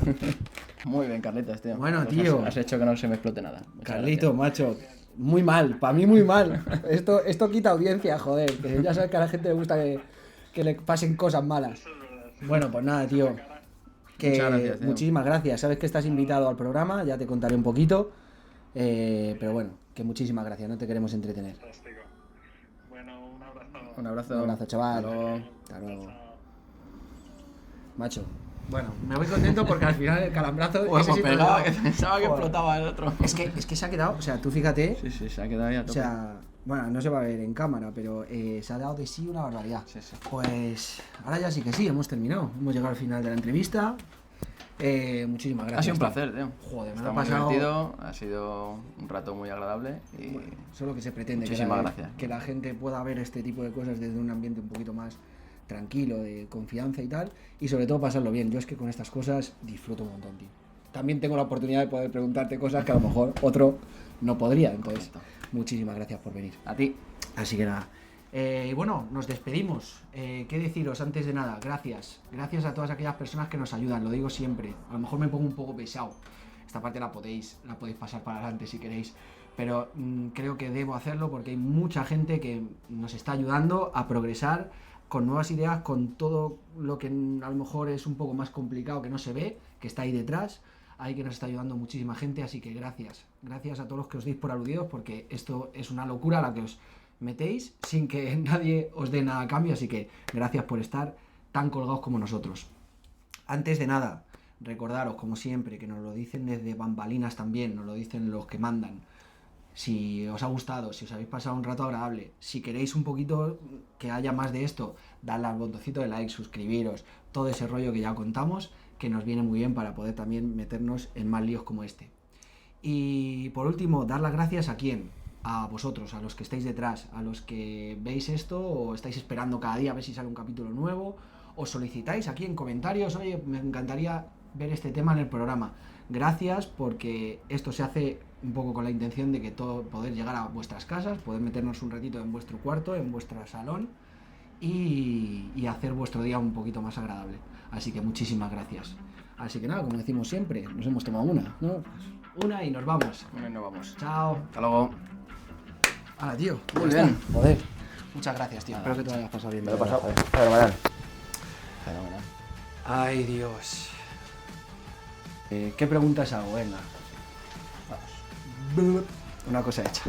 tío. sí. Muy bien, Carlitos, tío. Bueno, Pues tío. Has hecho que no se me explote nada. Muchas Carlito, macho, muy mal, para mí muy mal. Esto quita audiencia, joder, que ya sabes que a la gente le gusta que le pasen cosas malas. Eso es verdad. Bueno, pues nada, tío, que Muchas gracias, tío. muchísimas gracias. Sabes que estás invitado al programa, ya te contaré un poquito. Pero bueno, que muchísimas gracias, no te queremos entretener. Fantástico. Bueno, un abrazo. gracias. Un abrazo. Un abrazo, chaval. Hasta luego. Hasta luego. Chao. Macho. Bueno, me voy contento porque al final el calambrazo... Pues ese sí te lo pegaba, he que dado. pensaba que Joder. explotaba el otro. Es que se ha quedado, o sea, tú fíjate, Sí, se ha quedado ahí a o tope. sea, bueno, no se va a ver en cámara, pero se ha dado de sí una barbaridad. Sí, sí. Pues ahora ya sí que sí, hemos terminado. Hemos llegado al final de la entrevista. Muchísimas gracias. Ha sido un placer, tío. Joder, me Está lo he muy pasado. divertido, ha sido un rato muy agradable y Eso es lo que se pretende. Muchísimas que gracias. Que la gente pueda ver este tipo de cosas desde un ambiente un poquito más tranquilo, de confianza y tal. Y sobre todo pasarlo bien. Yo es que con estas cosas disfruto un montón, tío. También tengo la oportunidad de poder preguntarte cosas que a lo mejor otro no podría. Entonces, Correcto. muchísimas gracias por venir. a ti. Así que nada. Y bueno, nos despedimos. ¿Qué deciros antes de nada? Gracias. Gracias a todas aquellas personas que nos ayudan, lo digo siempre. A lo mejor me pongo un poco pesado. Esta parte la podéis pasar para adelante si queréis. Pero creo que debo hacerlo porque hay mucha gente que nos está ayudando a progresar con nuevas ideas, con todo lo que a lo mejor es un poco más complicado, que no se ve, que está ahí detrás. Ahí que nos está ayudando muchísima gente, así que gracias. Gracias a todos los que os deis por aludidos, porque esto es una locura la que os metéis sin que nadie os dé nada a cambio, así que gracias por estar tan colgados como nosotros. Antes de nada, recordaros, como siempre, que nos lo dicen desde bambalinas también, nos lo dicen los que mandan. Si os ha gustado, si os habéis pasado un rato agradable, si queréis un poquito que haya más de esto, dadle al botoncito de like, suscribiros, todo ese rollo que ya contamos, que nos viene muy bien para poder también meternos en más líos como este. Y por último, dar las gracias a quién. a vosotros, a los que estáis detrás, a los que veis esto o estáis esperando cada día a ver si sale un capítulo nuevo, os solicitáis aquí en comentarios, oye, me encantaría ver este tema en el programa. Gracias, porque esto se hace un poco con la intención de que todo poder llegar a vuestras casas, poder meternos un ratito en vuestro cuarto, en vuestro salón y hacer vuestro día un poquito más agradable. Así que muchísimas gracias. Así que nada, como decimos siempre, nos hemos tomado una, ¿no? Una y nos vamos. Bueno, y nos vamos. Chao. Hasta luego. Hala, tío. Muy bien. Joder. Muchas gracias, tío. Nada, Espero que te lo hayas pasado bien. Me lo he de verdad, pasado. joder. Fenomenal. Fenomenal. Ay, Dios. ¿Qué preguntas hago? Venga. Vamos. Una cosa hecha.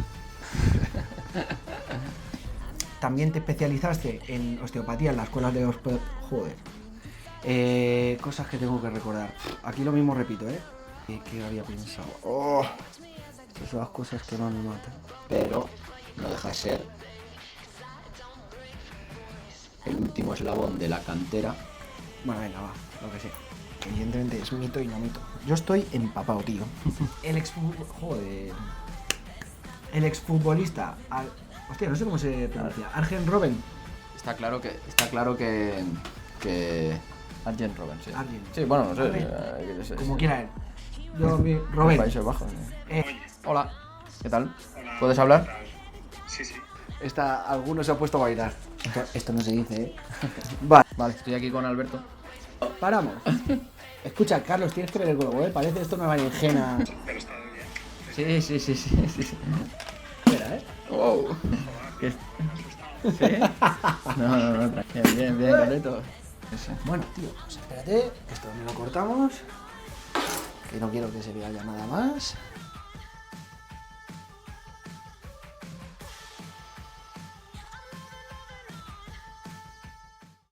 También te especializaste en osteopatía en la escuela de Joder. Cosas que tengo que recordar. Aquí lo mismo repito, ¿eh? ¿Qué había pensado? Oh, estas son las cosas que más me matan. Pero no deja de ser el último eslabón de la cantera. Bueno, venga, va, lo que sea. Evidentemente es mito y no mito. Yo estoy empapado, tío. El exfutbolista. Hostia, no sé cómo se pronuncia. Arjen Robben. Está claro que Arjen Robben, sí. Arjen. Sí, bueno, no sé. Arjen. Como quiera él. Yo, Robben. Países Bajos. Hola. ¿Qué tal? Hola. ¿Puedes hablar? Sí, sí. Alguno se ha puesto a bailar. Esto no se dice, ¿eh? Vale, Vale, estoy aquí con Alberto. paramos. Escucha, Carlos, tienes que ver el globo, ¿eh? Parece esto una berenjena. Pero está bien. Sí. Espera, ¿eh? Wow. ¿Qué? ¿Sí? No, bien, Alberto. Bueno, tío, pues espérate, que esto me lo cortamos. Que no quiero que se vea ya nada más.